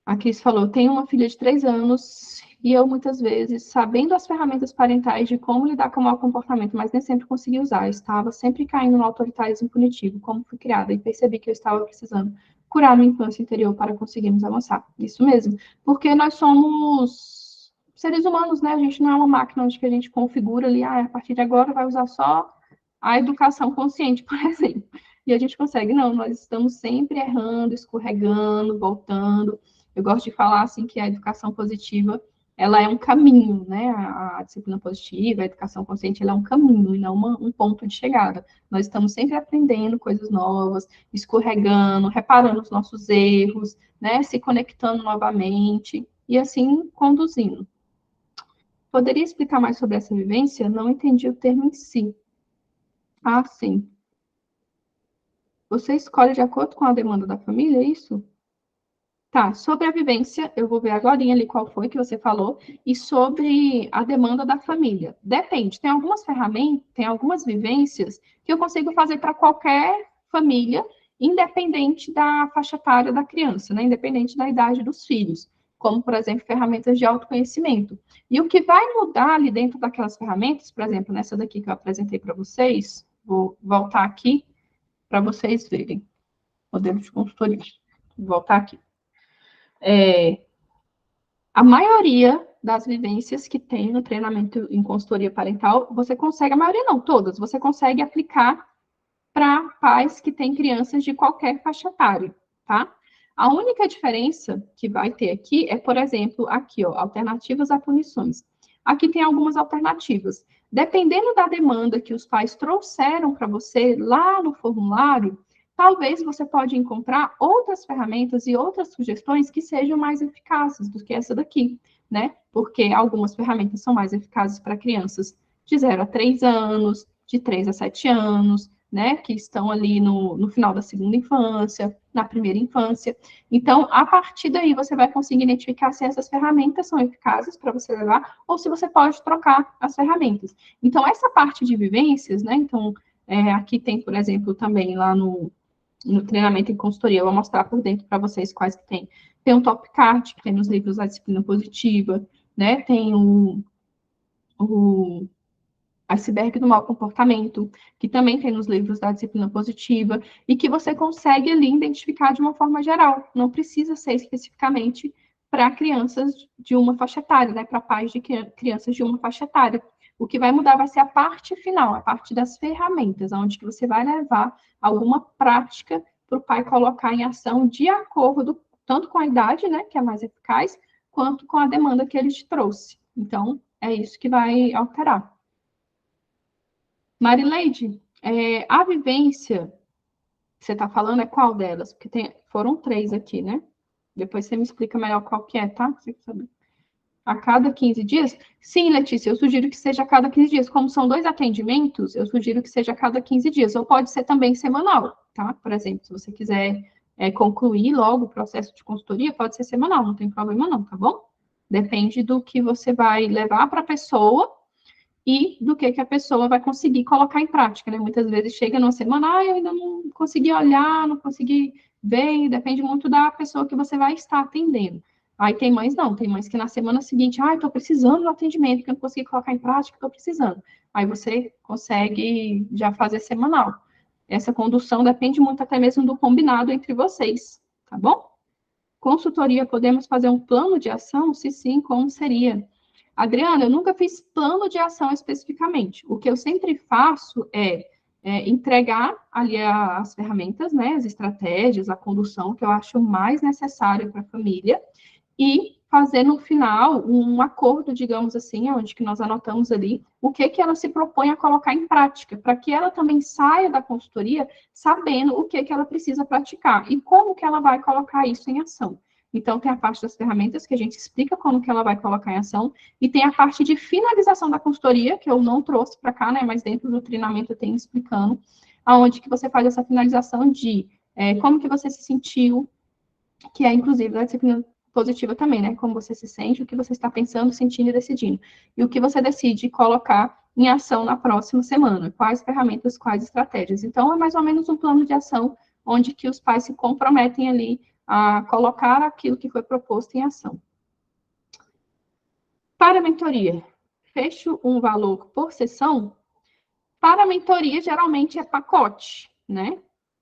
A Cris falou, tenho uma filha de 3 anos e eu, muitas vezes, sabendo as ferramentas parentais de como lidar com o mau comportamento, mas nem sempre consegui usar. Estava sempre caindo no autoritarismo punitivo, como fui criada, e percebi que eu estava precisando curar minha infância interior para conseguirmos avançar. Isso mesmo, porque nós somos seres humanos, né? A gente não é uma máquina onde que a gente configura ali, a partir de agora vai usar só a educação consciente, por exemplo. E a gente consegue, não, nós estamos sempre errando, escorregando, voltando. Eu gosto de falar assim que a educação positiva, ela é um caminho, né? A disciplina positiva, a educação consciente, ela é um caminho e não um ponto de chegada. Nós estamos sempre aprendendo coisas novas, escorregando, reparando os nossos erros, né? Se conectando novamente e assim conduzindo. Poderia explicar mais sobre essa vivência? Não entendi o termo em si. Ah, sim. Você escolhe de acordo com a demanda da família, é isso? Tá, sobre a vivência, eu vou ver agora ali qual foi que você falou, e sobre a demanda da família. Depende, tem algumas ferramentas, tem algumas vivências que eu consigo fazer para qualquer família, independente da faixa etária da criança, né? Independente da idade dos filhos, como, por exemplo, ferramentas de autoconhecimento. E o que vai mudar ali dentro daquelas ferramentas, por exemplo, nessa daqui que eu apresentei para vocês, vou voltar aqui para vocês verem, modelo de consultoria. Vou voltar aqui. A maioria das vivências que tem no treinamento em consultoria parental, você consegue, a maioria não, todas, você consegue aplicar para pais que têm crianças de qualquer faixa etária, tá? A única diferença que vai ter aqui é, por exemplo, aqui, ó, alternativas a punições. Aqui tem algumas alternativas. Dependendo da demanda que os pais trouxeram para você lá no formulário, talvez você pode encontrar outras ferramentas e outras sugestões que sejam mais eficazes do que essa daqui, né? Porque algumas ferramentas são mais eficazes para crianças de 0 a 3 anos, de 3 a 7 anos, né, que estão ali no final da segunda infância, na primeira infância. Então, a partir daí, você vai conseguir identificar se essas ferramentas são eficazes para você levar, ou se você pode trocar as ferramentas. Então, essa parte de vivências, né, então, aqui tem, por exemplo, também lá no treinamento em consultoria, eu vou mostrar por dentro para vocês quais que tem. Tem um top card, que tem nos livros da disciplina positiva, né, tem o Iceberg do Mau Comportamento, que também tem nos livros da disciplina positiva, e que você consegue ali identificar de uma forma geral. Não precisa ser especificamente para crianças de uma faixa etária, né? Para pais de crianças de uma faixa etária. O que vai mudar vai ser a parte final, a parte das ferramentas, onde que você vai levar alguma prática para o pai colocar em ação de acordo tanto com a idade, né, que é mais eficaz, quanto com a demanda que ele te trouxe. Então, é isso que vai alterar. Marileide, a vivência que você está falando é qual delas? Porque foram 3 aqui, né? Depois você me explica melhor qual que é, tá? Você sabe. A cada 15 dias? Sim, Letícia, eu sugiro que seja a cada 15 dias. Como são 2 atendimentos, eu sugiro que seja a cada 15 dias. Ou pode ser também semanal, tá? Por exemplo, se você quiser concluir logo o processo de consultoria, pode ser semanal, não tem problema não, tá bom? Depende do que você vai levar para a pessoa e do que a pessoa vai conseguir colocar em prática, né? Muitas vezes chega numa semana, eu ainda não consegui olhar, não consegui ver, depende muito da pessoa que você vai estar atendendo. Aí tem mães não, tem mães que na semana seguinte, estou precisando do atendimento, que eu não consegui colocar em prática, estou precisando. Aí você consegue já fazer semanal. Essa condução depende muito até mesmo do combinado entre vocês, tá bom? Consultoria, podemos fazer um plano de ação? Se sim, como seria? Adriana, eu nunca fiz plano de ação especificamente. O que eu sempre faço entregar ali as ferramentas, né, as estratégias, a condução que eu acho mais necessário para a família e fazer no final um acordo, digamos assim, onde que nós anotamos ali o que ela se propõe a colocar em prática, para que ela também saia da consultoria sabendo o que ela precisa praticar e como que ela vai colocar isso em ação. Então, tem a parte das ferramentas, que a gente explica como que ela vai colocar em ação, e tem a parte de finalização da consultoria, que eu não trouxe para cá, né, mas dentro do treinamento eu tenho explicando, aonde que você faz essa finalização de como que você se sentiu, que é, inclusive, da disciplina positiva também, né, como você se sente, o que você está pensando, sentindo e decidindo, e o que você decide colocar em ação na próxima semana, quais ferramentas, quais estratégias. Então, é mais ou menos um plano de ação, onde que os pais se comprometem ali a colocar aquilo que foi proposto em ação. Para a mentoria, fecho um valor por sessão. Para a mentoria, geralmente é pacote, né?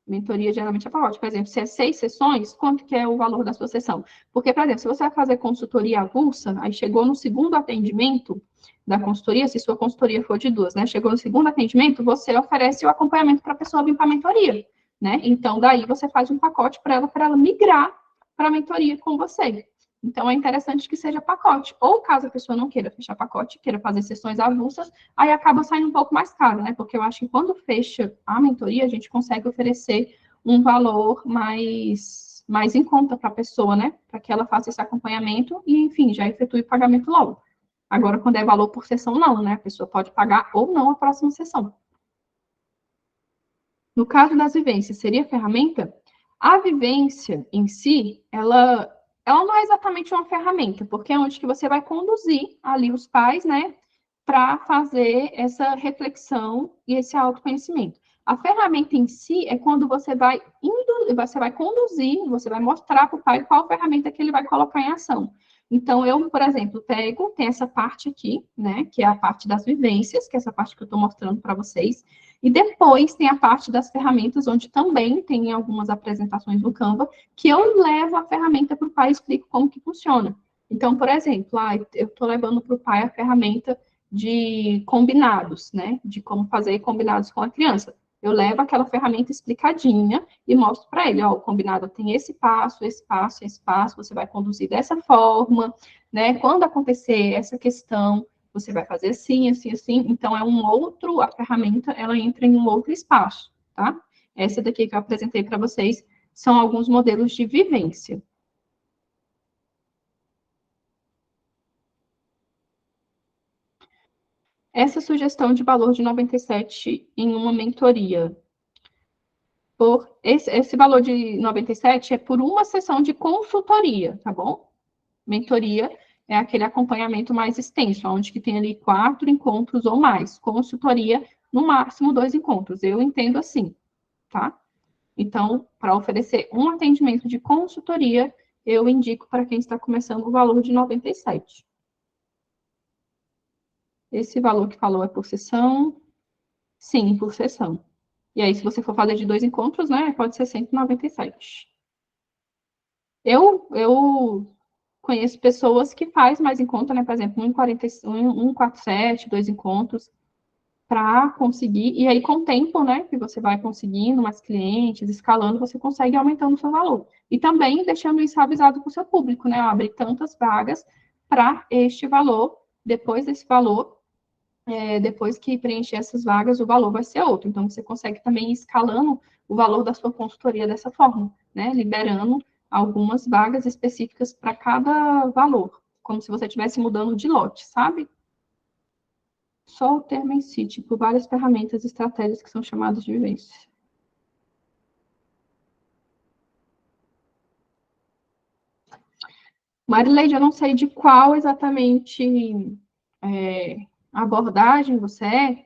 Mentoria geralmente é pacote. Por exemplo, se é 6 sessões, quanto que é o valor da sua sessão? Porque, por exemplo, se você vai fazer consultoria avulsa, aí chegou no segundo atendimento da consultoria, se sua consultoria for de 2, né? Chegou no segundo atendimento, você oferece o acompanhamento para a pessoa vir para a mentoria, né? Então, daí você faz um pacote para ela migrar para a mentoria com você. Então, é interessante que seja pacote. Ou, caso a pessoa não queira fechar pacote, queira fazer sessões avulsas, aí acaba saindo um pouco mais caro, né? Porque eu acho que quando fecha a mentoria, a gente consegue oferecer um valor mais em conta para a pessoa, né? Para que ela faça esse acompanhamento e, enfim, já efetue o pagamento logo. Agora, quando é valor por sessão, não, né? A pessoa pode pagar ou não a próxima sessão. No caso das vivências, seria ferramenta? A vivência em si, ela não é exatamente uma ferramenta, porque é onde que você vai conduzir ali os pais, né, para fazer essa reflexão e esse autoconhecimento. A ferramenta em si é quando você vai conduzir, você vai mostrar para o pai qual ferramenta que ele vai colocar em ação. Então, eu, por exemplo, tem essa parte aqui, né, que é a parte das vivências, que é essa parte que eu estou mostrando para vocês, e depois tem a parte das ferramentas, onde também tem algumas apresentações no Canva, que eu levo a ferramenta para o pai e explico como que funciona. Então, por exemplo, eu estou levando para o pai a ferramenta de combinados, né? De como fazer combinados com a criança. Eu levo aquela ferramenta explicadinha e mostro para ele, ó, o combinado tem esse passo, esse passo, esse passo, você vai conduzir dessa forma, né? Quando acontecer essa questão, você vai fazer assim, assim, assim. Então, a ferramenta, ela entra em um outro espaço, tá? Essa daqui que eu apresentei para vocês são alguns modelos de vivência. Essa sugestão de valor de 97 em uma mentoria, Esse valor de 97 é por uma sessão de consultoria, tá bom? Mentoria é aquele acompanhamento mais extenso, onde que tem ali 4 encontros ou mais. Consultoria, no máximo 2 encontros. Eu entendo assim, tá? Então, para oferecer um atendimento de consultoria, eu indico para quem está começando o valor de 97. Esse valor que falou é por sessão? Sim, por sessão. E aí, se você for fazer de 2 encontros, né, pode ser 197. Eu conheço pessoas que faz mais encontro, né, por exemplo, 147, 2 encontros, para conseguir, e aí com o tempo, né, que você vai conseguindo mais clientes, escalando, você consegue aumentando o seu valor. E também deixando isso avisado para o seu público, né, abrir tantas vagas para este valor, depois desse valor, depois que preencher essas vagas, o valor vai ser outro. Então, você consegue também ir escalando o valor da sua consultoria dessa forma, né, liberando algumas vagas específicas para cada valor, como se você estivesse mudando de lote, sabe? Só o termo em si, tipo, várias ferramentas e estratégias que são chamadas de vivência. Marileide, eu não sei de qual exatamente abordagem você é,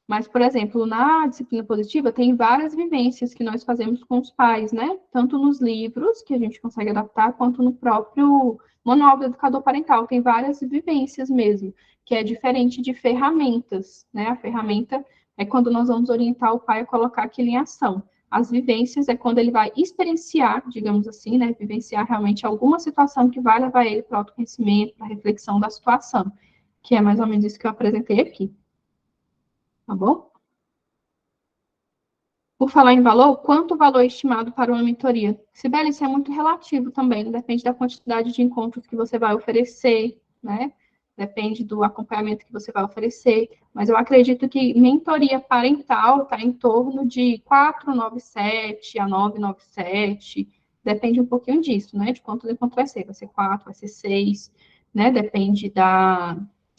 mas, por exemplo, na disciplina positiva, tem várias vivências que nós fazemos com os pais, né? Tanto nos livros, que a gente consegue adaptar, quanto no próprio manual do educador parental. Tem várias vivências mesmo, que é diferente de ferramentas, né? A ferramenta é quando nós vamos orientar o pai a colocar aquilo em ação. As vivências é quando ele vai experienciar, digamos assim, né? Vivenciar realmente alguma situação que vai levar ele para o autoconhecimento, para a reflexão da situação, que é mais ou menos isso que eu apresentei aqui, tá bom? Por falar em valor, quanto o valor é estimado para uma mentoria? Sibeli, isso é muito relativo também, depende da quantidade de encontros que você vai oferecer, né? Depende do acompanhamento que você vai oferecer, mas eu acredito que mentoria parental está em torno de 497 a 997, depende um pouquinho disso, né? De quantos encontros vai ser 4, vai ser 6, né? Depende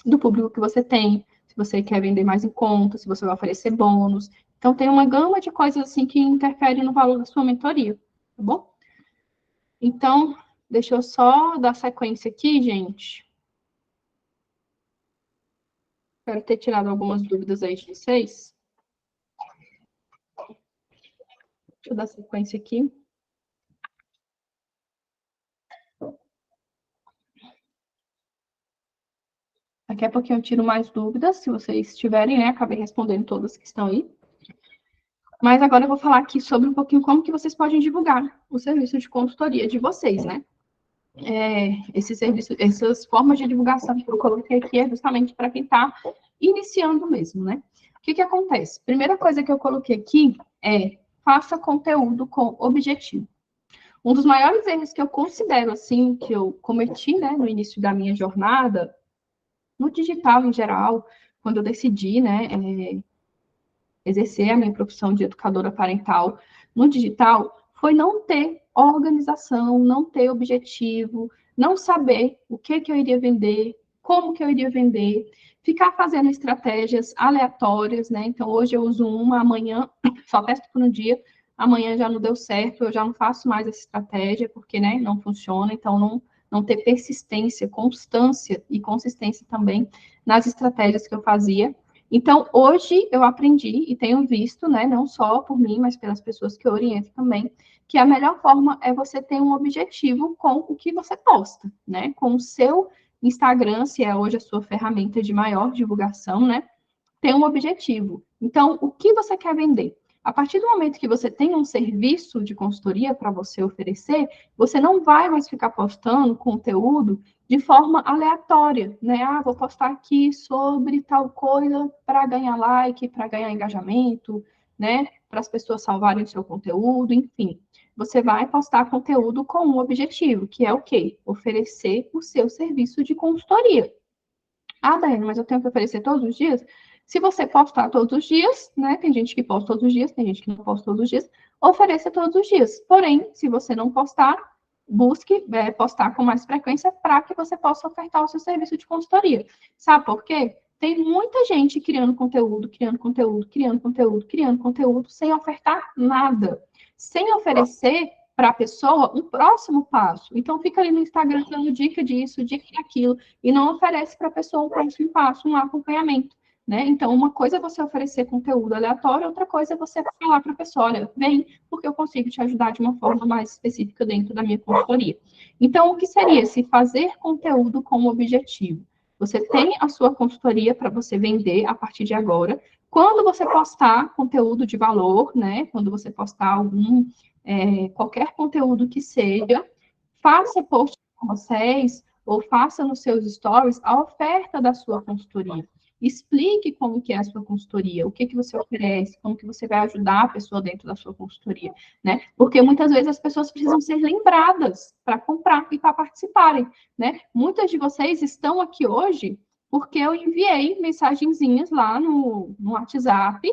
do público que você tem, se você quer vender mais encontros, se você vai oferecer bônus. Então, tem uma gama de coisas assim que interferem no valor da sua mentoria, tá bom? Então, deixa eu só dar sequência aqui, gente. Espero ter tirado algumas dúvidas aí de vocês. Deixa eu dar sequência aqui. Daqui a pouquinho eu tiro mais dúvidas, se vocês tiverem, né? Acabei respondendo todas que estão aí. Mas agora eu vou falar aqui sobre um pouquinho como que vocês podem divulgar o serviço de consultoria de vocês, né? Esse serviço, essas formas de divulgação que eu coloquei aqui é justamente para quem está iniciando mesmo, né? O que acontece? Primeira coisa que eu coloquei aqui é faça conteúdo com objetivo. Um dos maiores erros que eu considero, assim, que eu cometi, né, no início da minha jornada, no digital em geral, quando eu decidi, né, exercer a minha profissão de educadora parental no digital, foi não ter organização, não ter objetivo, não saber o que eu iria vender, como que eu iria vender, ficar fazendo estratégias aleatórias, né? Então, hoje eu uso uma, amanhã só testo por um dia, amanhã já não deu certo, eu já não faço mais essa estratégia, porque, né, não funciona, então não ter persistência, constância e consistência também nas estratégias que eu fazia. Então, hoje eu aprendi e tenho visto, né, não só por mim, mas pelas pessoas que eu oriento também, que a melhor forma é você ter um objetivo com o que você posta, né? Com o seu Instagram, se é hoje a sua ferramenta de maior divulgação, né? Tem um objetivo. Então, o que você quer vender? A partir do momento que você tem um serviço de consultoria para você oferecer, você não vai mais ficar postando conteúdo de forma aleatória, né? Ah, vou postar aqui sobre tal coisa para ganhar like, para ganhar engajamento, né? Para as pessoas salvarem o seu conteúdo, enfim. Você vai postar conteúdo com um objetivo, que é o quê? Oferecer o seu serviço de consultoria. Ah, Daiane, mas eu tenho que oferecer todos os dias? Se você postar todos os dias, né? Tem gente que posta todos os dias, tem gente que não posta todos os dias, ofereça todos os dias. Porém, se você não postar, busque postar com mais frequência para que você possa ofertar o seu serviço de consultoria. Sabe por quê? Tem muita gente criando conteúdo, criando conteúdo, criando conteúdo, criando conteúdo, sem ofertar nada, sem oferecer para a pessoa um próximo passo. Então, fica ali no Instagram dando dica disso, dica daquilo, e não oferece para a pessoa um próximo passo, um acompanhamento. Né? Então, uma coisa é você oferecer conteúdo aleatório, outra coisa é você falar para a pessoa, olha, vem, porque eu consigo te ajudar de uma forma mais específica dentro da minha consultoria. Então, o que seria se fazer conteúdo como objetivo? Você tem a sua consultoria para você vender a partir de agora. Quando você postar conteúdo de valor, né? Quando você postar qualquer conteúdo que seja, faça post com vocês ou faça nos seus stories a oferta da sua consultoria. Explique como que é a sua consultoria, o que que você oferece, como que você vai ajudar a pessoa dentro da sua consultoria, né? Porque muitas vezes as pessoas precisam ser lembradas para comprar e para participarem, né? Muitas de vocês estão aqui hoje porque eu enviei mensagenzinhas lá no WhatsApp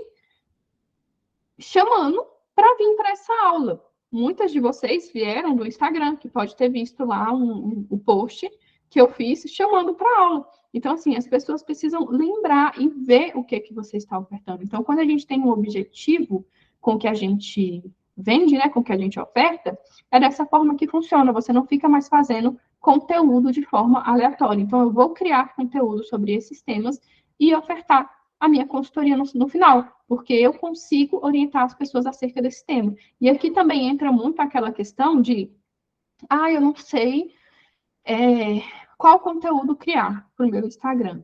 chamando para vir para essa aula. Muitas de vocês vieram do Instagram, que pode ter visto lá o post que eu fiz chamando para aula. Então, assim, as pessoas precisam lembrar e ver o que você está ofertando. Então, quando a gente tem um objetivo com que a gente vende, né, com que a gente oferta, é dessa forma que funciona. Você não fica mais fazendo conteúdo de forma aleatória. Então, eu vou criar conteúdo sobre esses temas e ofertar a minha consultoria no final, porque eu consigo orientar as pessoas acerca desse tema. E aqui também entra muito aquela questão de, eu não sei qual conteúdo criar para o meu Instagram.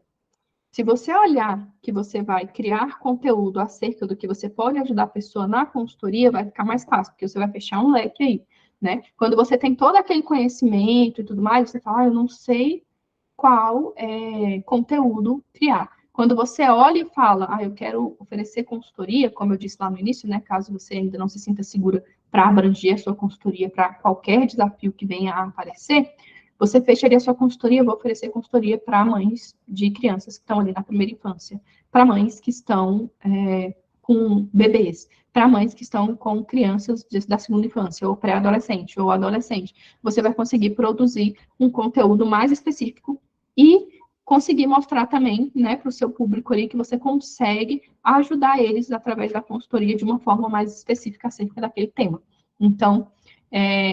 Se você olhar que você vai criar conteúdo acerca do que você pode ajudar a pessoa na consultoria, vai ficar mais fácil, porque você vai fechar um leque aí, né? Quando você tem todo aquele conhecimento e tudo mais, você fala, eu não sei qual conteúdo criar. Quando você olha e fala, eu quero oferecer consultoria, como eu disse lá no início, né? Caso você ainda não se sinta segura para abranger a sua consultoria para qualquer desafio que venha a aparecer, você fecharia a sua consultoria, eu vou oferecer consultoria para mães de crianças que estão ali na primeira infância, para mães que estão com bebês, para mães que estão com crianças da segunda infância, ou pré-adolescente, ou adolescente. Você vai conseguir produzir um conteúdo mais específico e conseguir mostrar também, né, para o seu público ali que você consegue ajudar eles através da consultoria de uma forma mais específica acerca daquele tema. Então,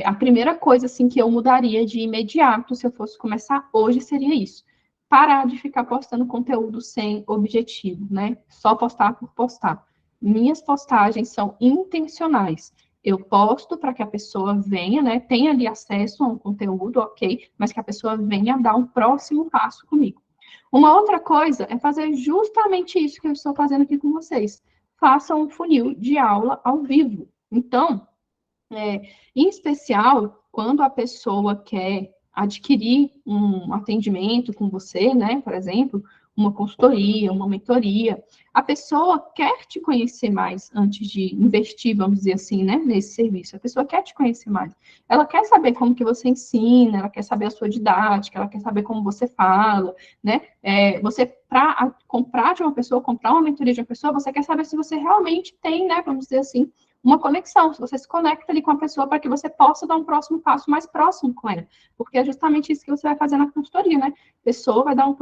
a primeira coisa, assim, que eu mudaria de imediato, se eu fosse começar hoje, seria isso. Parar de ficar postando conteúdo sem objetivo, né? Só postar por postar. Minhas postagens são intencionais. Eu posto para que a pessoa venha, né? Tenha ali acesso a um conteúdo, ok, mas que a pessoa venha dar um próximo passo comigo. Uma outra coisa é fazer justamente isso que eu estou fazendo aqui com vocês. Faça um funil de aula ao vivo. Então, em especial, quando a pessoa quer adquirir um atendimento com você, né, por exemplo, uma consultoria, uma mentoria, a pessoa quer te conhecer mais antes de investir, vamos dizer assim, né, nesse serviço. A pessoa quer te conhecer mais. Ela quer saber como que você ensina, ela quer saber a sua didática, ela quer saber como você fala, né? Você, para comprar de uma pessoa, comprar uma mentoria de uma pessoa, você quer saber se você realmente tem, né, vamos dizer assim, uma conexão, se você se conecta ali com a pessoa para que você possa dar um próximo passo mais próximo com ela. Porque é justamente isso que você vai fazer na consultoria, né? A pessoa vai dar um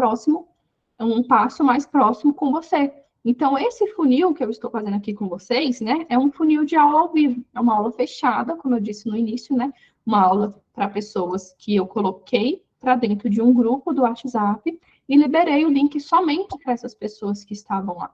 passo mais próximo com você. Então, esse funil que eu estou fazendo aqui com vocês, né, é um funil de aula ao vivo. É uma aula fechada, como eu disse no início, né? Uma aula para pessoas que eu coloquei para dentro de um grupo do WhatsApp e liberei o link somente para essas pessoas que estavam lá.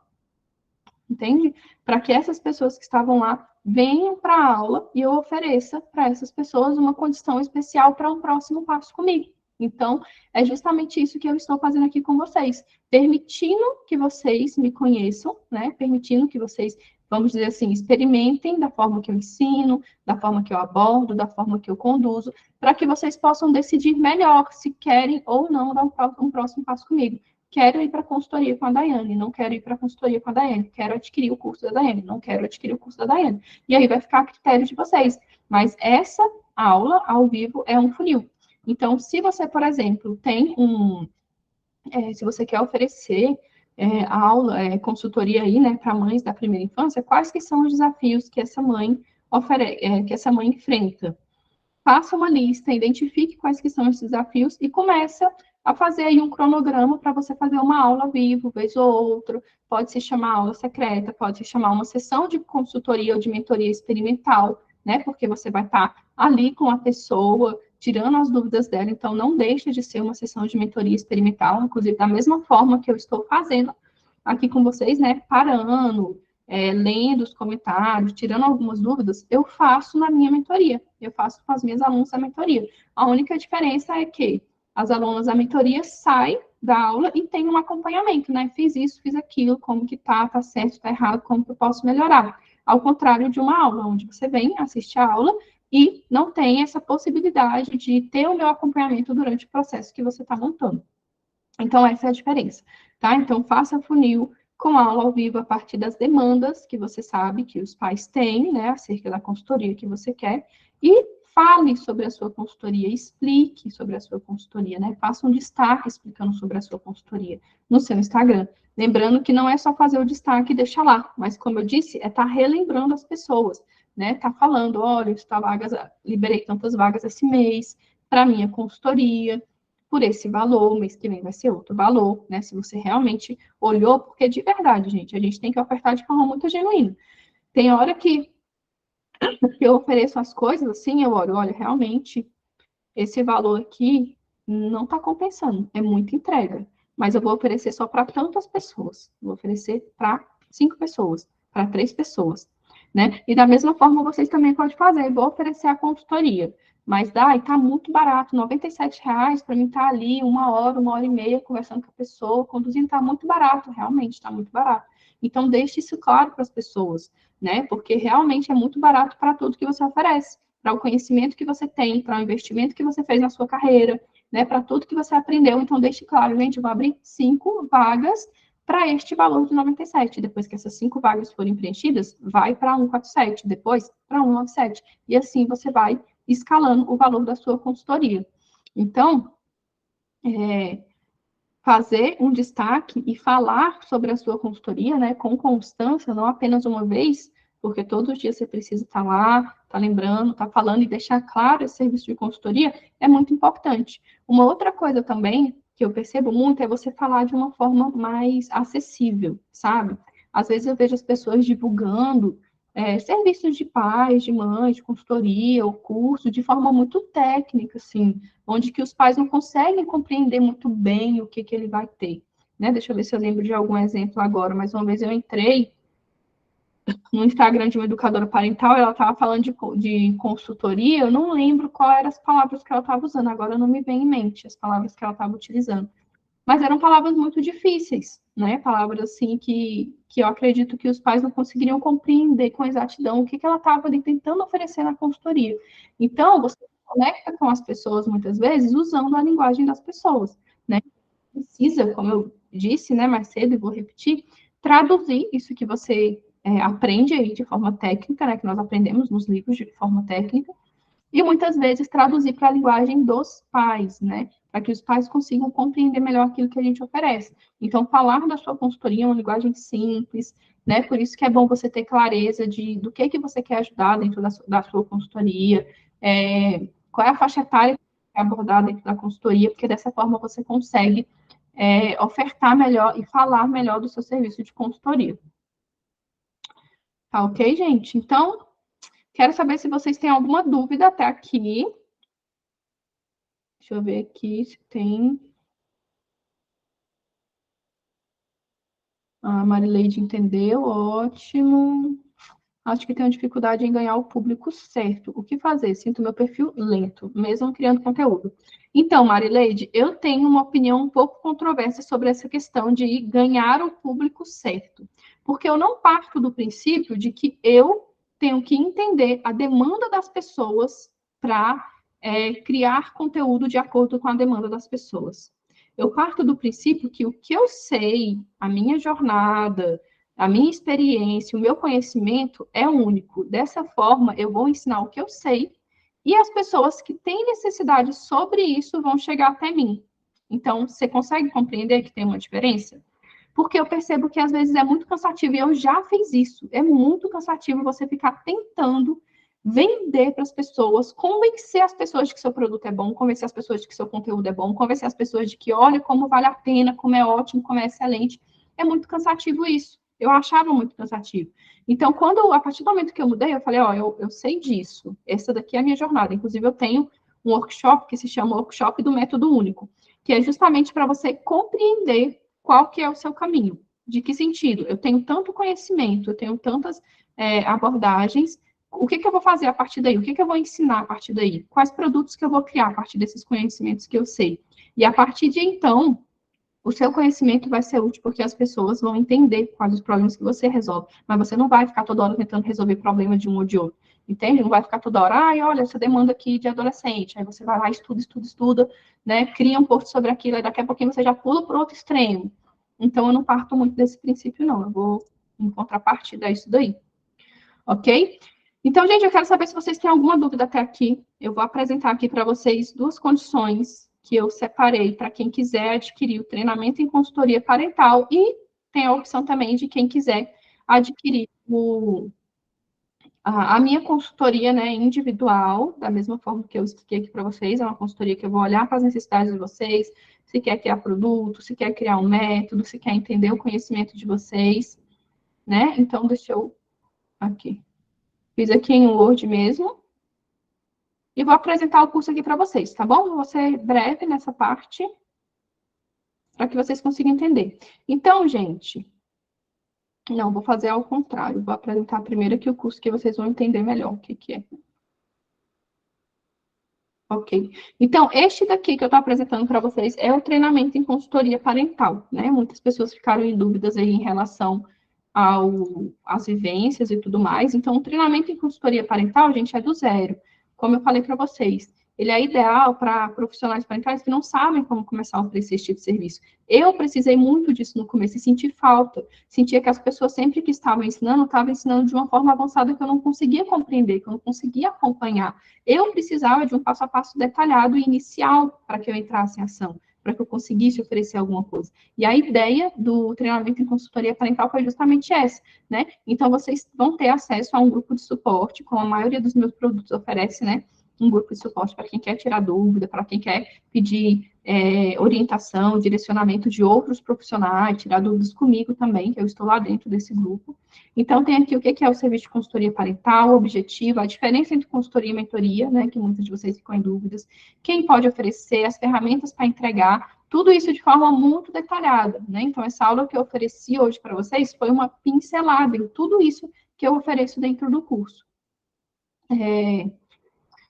Entende? Para que essas pessoas que estavam lá venham para a aula e eu ofereça para essas pessoas uma condição especial para um próximo passo comigo. Então, é justamente isso que eu estou fazendo aqui com vocês, permitindo que vocês me conheçam, né? Permitindo que vocês, vamos dizer assim, experimentem da forma que eu ensino, da forma que eu abordo, da forma que eu conduzo, para que vocês possam decidir melhor se querem ou não dar um próximo passo comigo. Quero ir para a consultoria com a Daiane, não quero ir para a consultoria com a Daiane, quero adquirir o curso da Daiane, não quero adquirir o curso da Daiane. E aí vai ficar a critério de vocês. Mas essa aula ao vivo é um funil. Então, se você, por exemplo, tem se você quer oferecer aula, consultoria aí, né, para mães da primeira infância, quais que são os desafios que essa mãe enfrenta? Faça uma lista, identifique quais que são esses desafios e começa a fazer aí um cronograma para você fazer uma aula ao vivo, vez ou outra. Pode se chamar aula secreta, pode se chamar uma sessão de consultoria ou de mentoria experimental, né? Porque você vai estar ali com a pessoa, tirando as dúvidas dela. Então, não deixa de ser uma sessão de mentoria experimental, inclusive da mesma forma que eu estou fazendo aqui com vocês, né? Parando, lendo os comentários, tirando algumas dúvidas, eu faço na minha mentoria. Eu faço com as minhas alunas da mentoria. A única diferença é que as alunas da mentoria saem da aula e tem um acompanhamento, né? Fiz isso, fiz aquilo, como que tá certo, tá errado, como que eu posso melhorar. Ao contrário de uma aula, onde você vem, assiste a aula e não tem essa possibilidade de ter o meu acompanhamento durante o processo que você está montando. Então, essa é a diferença, tá? Então, faça funil com aula ao vivo a partir das demandas que você sabe que os pais têm, né, acerca da consultoria que você quer, e fale sobre a sua consultoria, explique sobre a sua consultoria, né? Faça um destaque explicando sobre a sua consultoria no seu Instagram. Lembrando que não é só fazer o destaque e deixar lá, mas, como eu disse, é estar relembrando as pessoas, né? Tá falando, olha, está vagas, liberei tantas vagas esse mês para minha consultoria, por esse valor, o mês que vem vai ser outro valor, né? Se você realmente olhou, porque de verdade, gente, a gente tem que ofertar de forma muito genuína. Tem hora que eu ofereço as coisas assim, eu olho, olha, realmente, esse valor aqui não está compensando, é muita entrega. Mas eu vou oferecer só para tantas pessoas. Vou oferecer para 5 pessoas, para 3 pessoas, né? E da mesma forma, vocês também podem fazer. Vou oferecer a consultoria. Mas, está muito barato, R$ 97 para mim estar ali 1 hora e meia conversando com a pessoa, conduzindo, está muito barato, realmente está muito barato. Então, deixe isso claro para as pessoas, né? Porque realmente é muito barato para tudo que você oferece, para o conhecimento que você tem, para o investimento que você fez na sua carreira, né? Para tudo que você aprendeu. Então, deixe claro, gente, eu vou abrir 5 vagas para este valor de 97. Depois que essas 5 vagas forem preenchidas, vai para 147, depois para 197. E assim você vai escalando o valor da sua consultoria. Então, fazer um destaque e falar sobre a sua consultoria, né, com constância, não apenas uma vez, porque todos os dias você precisa estar lá, estar lembrando, estar falando e deixar claro esse serviço de consultoria, é muito importante. Uma outra coisa também que eu percebo muito é você falar de uma forma mais acessível, sabe? Às vezes eu vejo as pessoas divulgando serviços de pais, de mães, de consultoria, ou curso, de forma muito técnica, assim, onde que os pais não conseguem compreender muito bem o que ele vai ter, né? Deixa eu ver se eu lembro de algum exemplo agora, mas uma vez eu entrei no Instagram de uma educadora parental, ela estava falando de consultoria, eu não lembro quais eram as palavras que ela estava usando, agora não me vem em mente as palavras que ela estava utilizando. Mas eram palavras muito difíceis, né? Palavras assim que eu acredito que os pais não conseguiriam compreender com exatidão o que ela estava ali tentando oferecer na consultoria. Então, você conecta com as pessoas muitas vezes usando a linguagem das pessoas, né? Precisa, como eu disse, né, mais cedo e vou repetir, traduzir isso que você aprende aí de forma técnica, né, que nós aprendemos nos livros de forma técnica, e muitas vezes traduzir para a linguagem dos pais, né? Para que os pais consigam compreender melhor aquilo que a gente oferece. Então, falar da sua consultoria é uma linguagem simples, né? Por isso que é bom você ter clareza do que você quer ajudar dentro da sua consultoria, qual é a faixa etária que você quer abordar dentro da consultoria, porque dessa forma você consegue ofertar melhor e falar melhor do seu serviço de consultoria. Tá ok, gente? Então, quero saber se vocês têm alguma dúvida até aqui. Deixa eu ver aqui se tem. A Marileide entendeu, ótimo. Acho que tenho dificuldade em ganhar o público certo. O que fazer? Sinto meu perfil lento, mesmo criando conteúdo. Então, Marileide, eu tenho uma opinião um pouco controversa sobre essa questão de ganhar o público certo. Porque eu não parto do princípio de que eu tenho que entender a demanda das pessoas para criar conteúdo de acordo com a demanda das pessoas. Eu parto do princípio que o que eu sei, a minha jornada, a minha experiência, o meu conhecimento é único. Dessa forma, eu vou ensinar o que eu sei e as pessoas que têm necessidade sobre isso vão chegar até mim. Então, você consegue compreender que tem uma diferença? Porque eu percebo que às vezes é muito cansativo, e eu já fiz isso. É muito cansativo você ficar tentando vender para as pessoas, convencer as pessoas de que seu produto é bom, convencer as pessoas de que seu conteúdo é bom, convencer as pessoas de que, olha, como vale a pena, como é ótimo, como é excelente. É muito cansativo isso. Eu achava muito cansativo. Então, a partir do momento que eu mudei, eu falei, ó, eu sei disso. Essa daqui é a minha jornada. Inclusive, eu tenho um workshop que se chama Workshop do Método Único, que é justamente para você compreender qual que é o seu caminho. De que sentido? Eu tenho tanto conhecimento, eu tenho tantas abordagens, o que eu vou fazer a partir daí? O que eu vou ensinar a partir daí? Quais produtos que eu vou criar a partir desses conhecimentos que eu sei? E a partir de então, o seu conhecimento vai ser útil porque as pessoas vão entender quais os problemas que você resolve. Mas você não vai ficar toda hora tentando resolver problema de um ou de outro. Entende? Não vai ficar toda hora, ai, olha, essa demanda aqui de adolescente. Aí você vai lá, estuda, né? Cria um post sobre aquilo, e daqui a pouquinho você já pula para o outro extremo. Então, eu não parto muito desse princípio, não. Eu vou em contrapartida a isso daí. Ok? Então, gente, eu quero saber se vocês têm alguma dúvida até aqui. Eu vou apresentar aqui para vocês duas condições que eu separei para quem quiser adquirir o treinamento em consultoria parental e tem a opção também de quem quiser adquirir a minha consultoria, né, individual, da mesma forma que eu expliquei aqui para vocês. É uma consultoria que eu vou olhar para as necessidades de vocês, se quer criar produto, se quer criar um método, se quer entender o conhecimento de vocês, né? Então, deixa eu aqui. Fiz aqui em Word mesmo. E vou apresentar o curso aqui para vocês, tá bom? Vou ser breve nessa parte, para que vocês consigam entender. Então, gente, não, vou fazer ao contrário. Vou apresentar primeiro aqui o curso que vocês vão entender melhor o que é. Ok. Então, este daqui que eu estou apresentando para vocês é o treinamento em consultoria parental, né? Muitas pessoas ficaram em dúvidas aí em relação às vivências e tudo mais. Então, o treinamento em consultoria parental, gente, é do zero. Como eu falei para vocês, ele é ideal para profissionais parentais que não sabem como começar a oferecer esse tipo de serviço. Eu precisei muito disso no começo e senti falta. Sentia que as pessoas sempre que estavam ensinando de uma forma avançada que eu não conseguia compreender, que eu não conseguia acompanhar. Eu precisava de um passo a passo detalhado e inicial para que eu entrasse em ação, para que eu conseguisse oferecer alguma coisa. E a ideia do treinamento em consultoria parental foi justamente essa, né? Então, vocês vão ter acesso a um grupo de suporte, como a maioria dos meus produtos oferece, né? Um grupo de suporte para quem quer tirar dúvida, para quem quer pedir orientação, direcionamento de outros profissionais, tirar dúvidas comigo também, que eu estou lá dentro desse grupo. Então, tem aqui o que é o serviço de consultoria parental, o objetivo, a diferença entre consultoria e mentoria, né, que muitos de vocês ficam em dúvidas, quem pode oferecer, as ferramentas para entregar, tudo isso de forma muito detalhada, né? Então, essa aula que eu ofereci hoje para vocês foi uma pincelada em tudo isso que eu ofereço dentro do curso.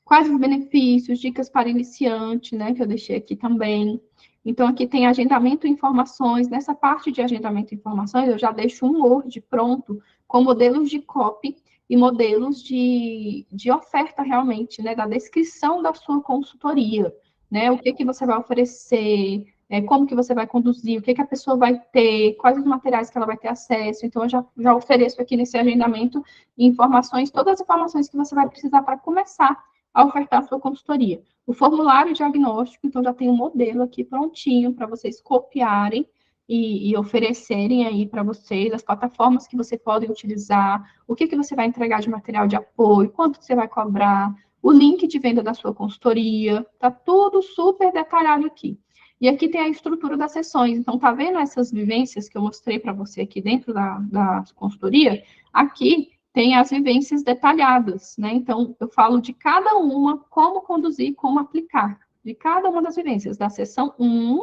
Quais os benefícios, dicas para iniciante, né, que eu deixei aqui também. Então, aqui tem agendamento e informações. Nessa parte de agendamento e informações, eu já deixo um Word pronto com modelos de copy e modelos de oferta realmente, né, da descrição da sua consultoria, né, o que você vai oferecer, como que você vai conduzir, o que a pessoa vai ter, quais os materiais que ela vai ter acesso. Então, eu já ofereço aqui nesse agendamento informações, todas as informações que você vai precisar para começar a ofertar a sua consultoria. O formulário diagnóstico, então, já tem um modelo aqui prontinho para vocês copiarem e oferecerem aí para vocês, as plataformas que você pode utilizar, o que você vai entregar de material de apoio, quanto você vai cobrar, o link de venda da sua consultoria, tá tudo super detalhado aqui. E aqui tem a estrutura das sessões. Então, tá vendo essas vivências que eu mostrei para você aqui dentro da consultoria? Aqui tem as vivências detalhadas, né? Então, eu falo de cada uma, como conduzir, como aplicar, de cada uma das vivências, da sessão 1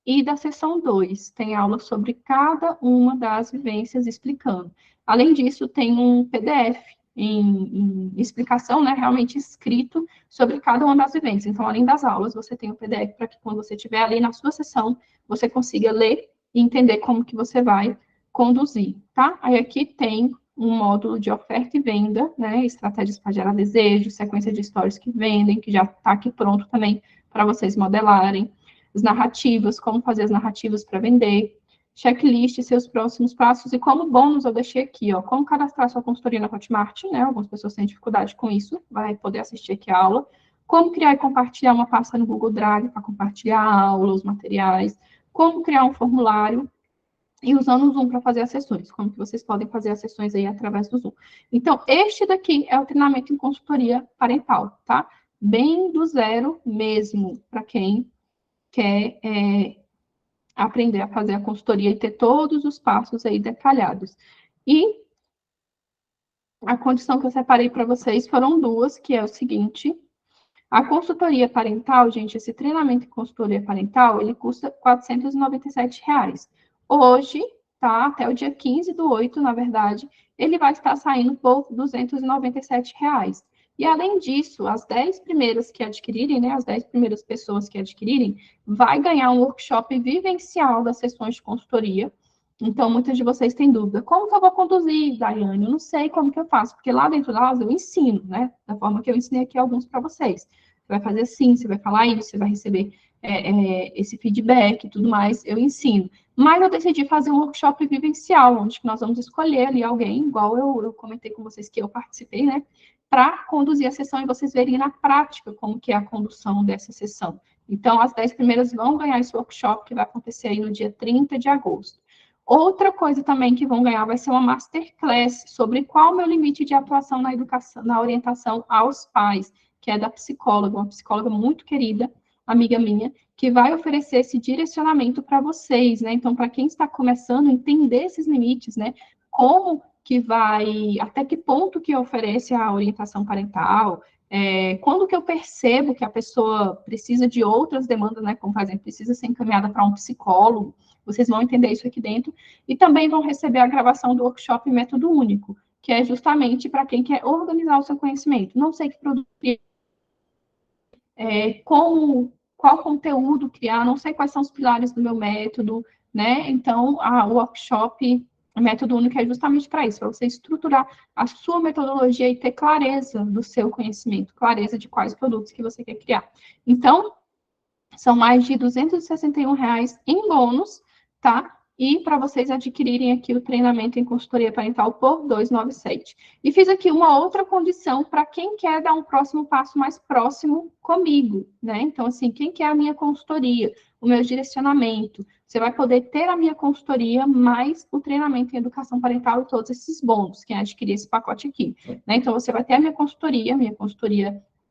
e da sessão 2. Tem aula sobre cada uma das vivências explicando. Além disso, tem um PDF em explicação, né, realmente escrito sobre cada uma das vivências. Então, além das aulas, você tem o PDF para que quando você estiver ali na sua sessão, você consiga ler e entender como que você vai conduzir, tá? Aí aqui tem um módulo de oferta e venda, né, estratégias para gerar desejo, sequência de stories que vendem, que já está aqui pronto também para vocês modelarem, as narrativas, como fazer as narrativas para vender, checklist, seus próximos passos, e como bônus eu deixei aqui, ó, como cadastrar sua consultoria na Hotmart, né, algumas pessoas têm dificuldade com isso, vai poder assistir aqui a aula, como criar e compartilhar uma pasta no Google Drive para compartilhar a aula, os materiais, como criar um formulário e usando o Zoom para fazer as sessões, como que vocês podem fazer as sessões aí através do Zoom. Então, este daqui é o treinamento em consultoria parental, tá? Bem do zero mesmo, para quem quer aprender a fazer a consultoria e ter todos os passos aí detalhados. E a condição que eu separei para vocês foram duas, que é o seguinte: a consultoria parental, gente, esse treinamento em consultoria parental, ele custa R$ 497. Hoje, tá? Até o dia 15/8, na verdade, ele vai estar saindo por R$ 297. E, além disso, as 10 primeiras que adquirirem, né, as 10 primeiras pessoas que adquirirem, vai ganhar um workshop vivencial das sessões de consultoria. Então, muitas de vocês têm dúvida. Como que eu vou conduzir, Daiane? Eu não sei como que eu faço, porque lá dentro da aula eu ensino, né? Da forma que eu ensinei aqui alguns para vocês. Você vai fazer assim, você vai falar isso, você vai receber esse feedback e tudo mais, eu ensino. Mas eu decidi fazer um workshop vivencial, onde nós vamos escolher ali alguém, igual eu comentei com vocês que eu participei, né? Para conduzir a sessão e vocês verem na prática como que é a condução dessa sessão. Então, as 10 primeiras vão ganhar esse workshop, que vai acontecer aí no dia 30 de agosto. Outra coisa também que vão ganhar vai ser uma masterclass sobre qual o meu limite de atuação na educação, na orientação aos pais, que é da psicóloga, uma psicóloga muito querida, amiga minha, que vai oferecer esse direcionamento para vocês, né? Então, para quem está começando, entender esses limites, né? Como que vai, até que ponto que oferece a orientação parental, quando que eu percebo que a pessoa precisa de outras demandas, né? Como, por exemplo, precisa ser encaminhada para um psicólogo, vocês vão entender isso aqui dentro, e também vão receber a gravação do workshop Método Único, que é justamente para quem quer organizar o seu conhecimento. Não sei que produto qual conteúdo criar, não sei quais são os pilares do meu método, né? Então, o workshop Método Único é justamente para isso, para você estruturar a sua metodologia e ter clareza do seu conhecimento, clareza de quais produtos que você quer criar. Então, são mais de R$ 261 em bônus, tá? E para vocês adquirirem aqui o treinamento em consultoria parental por R$ 297. E fiz aqui uma outra condição para quem quer dar um próximo passo mais próximo comigo, né? Então, assim, quem quer a minha consultoria, o meu direcionamento, você vai poder ter a minha consultoria mais o treinamento em educação parental e todos esses bônus, quem adquirir esse pacote aqui, né? Então, você vai ter a minha consultoria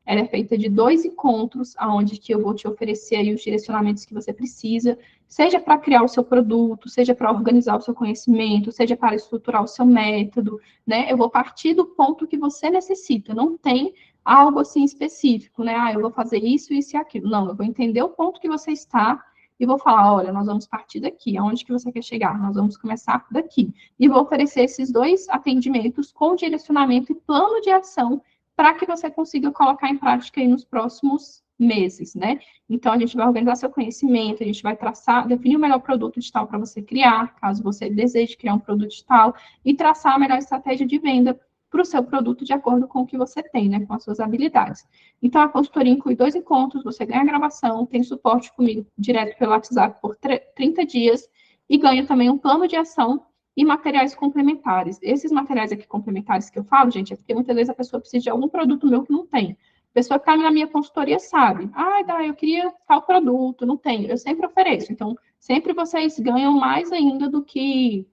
ela é feita de 2 encontros, onde que eu vou te oferecer aí os direcionamentos que você precisa, seja para criar o seu produto, seja para organizar o seu conhecimento, seja para estruturar o seu método, né? Eu vou partir do ponto que você necessita, não tem algo assim específico, né? Eu vou fazer isso, isso e aquilo. Não, eu vou entender o ponto que você está e vou falar, olha, nós vamos partir daqui, aonde que você quer chegar? Nós vamos começar daqui. E vou oferecer esses 2 atendimentos com direcionamento e plano de ação para que você consiga colocar em prática aí nos próximos meses, né? Então, a gente vai organizar seu conhecimento, a gente vai traçar, definir o melhor produto digital para você criar, caso você deseje criar um produto digital, e traçar a melhor estratégia de venda para o seu produto de acordo com o que você tem, né? Com as suas habilidades. Então, a consultoria inclui 2 encontros, você ganha gravação, tem suporte comigo direto pelo WhatsApp por 30 dias, e ganha também um plano de ação e materiais complementares. Esses materiais aqui complementares que eu falo, gente, é porque muitas vezes a pessoa precisa de algum produto meu que não tem. A pessoa que está na minha consultoria sabe. Eu queria tal produto, não tenho. Eu sempre ofereço. Então, sempre vocês ganham mais ainda do que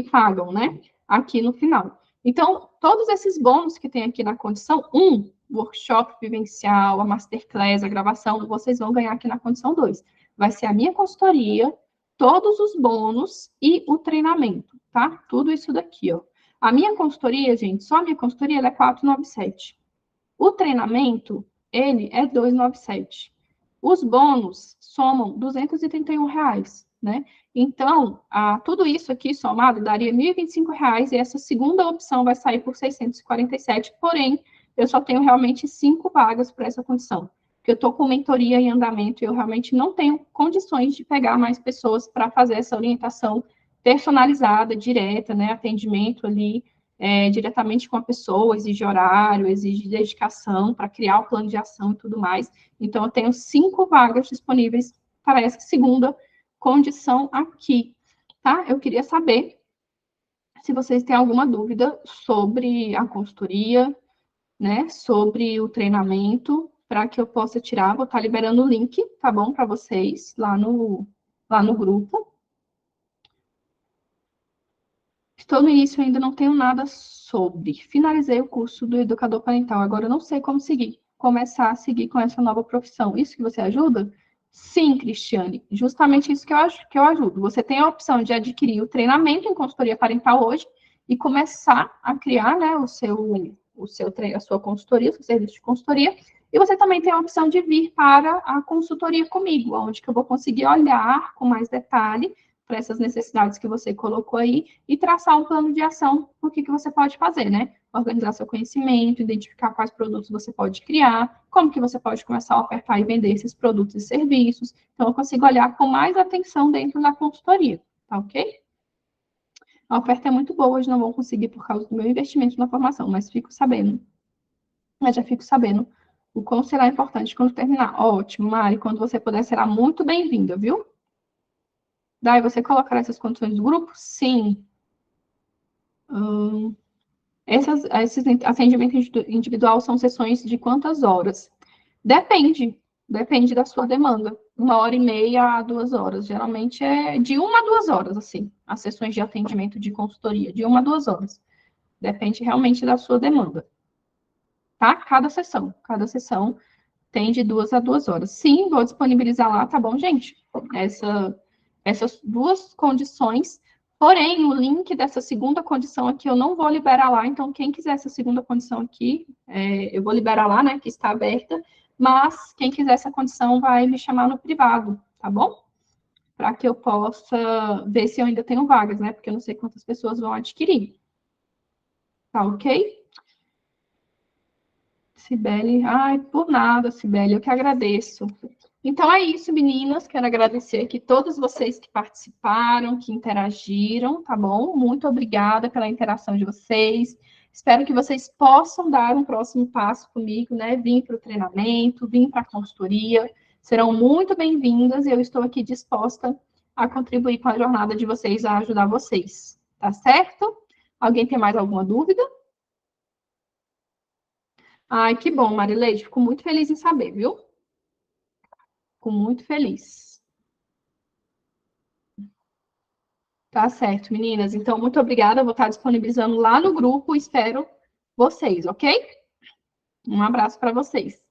pagam, né? Aqui no final. Então, todos esses bônus que tem aqui na condição 1, workshop vivencial, a masterclass, a gravação, vocês vão ganhar aqui na condição 2. Vai ser a minha consultoria, todos os bônus e o treinamento, tá? Tudo isso daqui, ó. A minha consultoria, gente, só a minha consultoria, ela é 497. O treinamento, ele é 297. Os bônus somam R$ 231, né? Então, tudo isso aqui somado daria R$ 1.025 e essa segunda opção vai sair por 647, porém, eu só tenho realmente 5 vagas para essa condição, porque eu estou com mentoria em andamento e eu realmente não tenho condições de pegar mais pessoas para fazer essa orientação personalizada, direta, né? Atendimento ali, diretamente com a pessoa, exige horário, exige dedicação para criar o plano de ação e tudo mais. Então, eu tenho 5 vagas disponíveis para essa segunda condição aqui, tá? Eu queria saber se vocês têm alguma dúvida sobre a consultoria, né? Sobre o treinamento, para que eu possa tirar. Vou estar liberando o link, tá bom? Para vocês lá no grupo. Estou no início e ainda não tenho nada sobre. Finalizei o curso do educador parental. Agora eu não sei como seguir. Começar a seguir com essa nova profissão. Isso que você ajuda? Sim, Cristiane. Justamente isso que eu ajudo. Você tem a opção de adquirir o treinamento em consultoria parental hoje e começar a criar, né, a sua consultoria, o seu serviço de consultoria. E você também tem a opção de vir para a consultoria comigo, onde que eu vou conseguir olhar com mais detalhe para essas necessidades que você colocou aí e traçar um plano de ação do que você pode fazer, né? Organizar seu conhecimento, identificar quais produtos você pode criar, como que você pode começar a ofertar e vender esses produtos e serviços. Então, eu consigo olhar com mais atenção dentro da consultoria, tá ok? A oferta é muito boa, hoje não vou conseguir por causa do meu investimento na formação, mas já fico sabendo o quão será importante quando terminar. Ótimo, Mari, quando você puder, será muito bem-vinda, viu? Daí, você colocará essas condições do grupo? Sim. Esses atendimento individual são sessões de quantas horas? Depende da sua demanda. 1h30 a 2 horas. Geralmente é de 1 a 2 horas, assim, as sessões de atendimento de consultoria, de 1 a 2 horas. Depende realmente da sua demanda. Tá? Cada sessão tem de 2 a 2 horas. Sim, vou disponibilizar lá, tá bom, gente? Essas duas condições. Porém, o link dessa segunda condição aqui eu não vou liberar lá. Então, quem quiser essa segunda condição aqui, eu vou liberar lá, né? Que está aberta. Mas quem quiser essa condição vai me chamar no privado, tá bom? Para que eu possa ver se eu ainda tenho vagas, né? Porque eu não sei quantas pessoas vão adquirir. Tá ok? Cibele, ai, por nada, Cibele, eu que agradeço. Então é isso, meninas. Quero agradecer aqui todos vocês que participaram, que interagiram, tá bom? Muito obrigada pela interação de vocês. Espero que vocês possam dar um próximo passo comigo, né? Vir para o treinamento, vir para a consultoria. Serão muito bem-vindas e eu estou aqui disposta a contribuir com a jornada de vocês, a ajudar vocês. Tá certo? Alguém tem mais alguma dúvida? Ai, que bom, Marileide. Fico muito feliz em saber, viu? Fico muito feliz. Tá certo, meninas. Então, muito obrigada. Eu vou estar disponibilizando lá no grupo. Espero vocês, ok? Um abraço para vocês.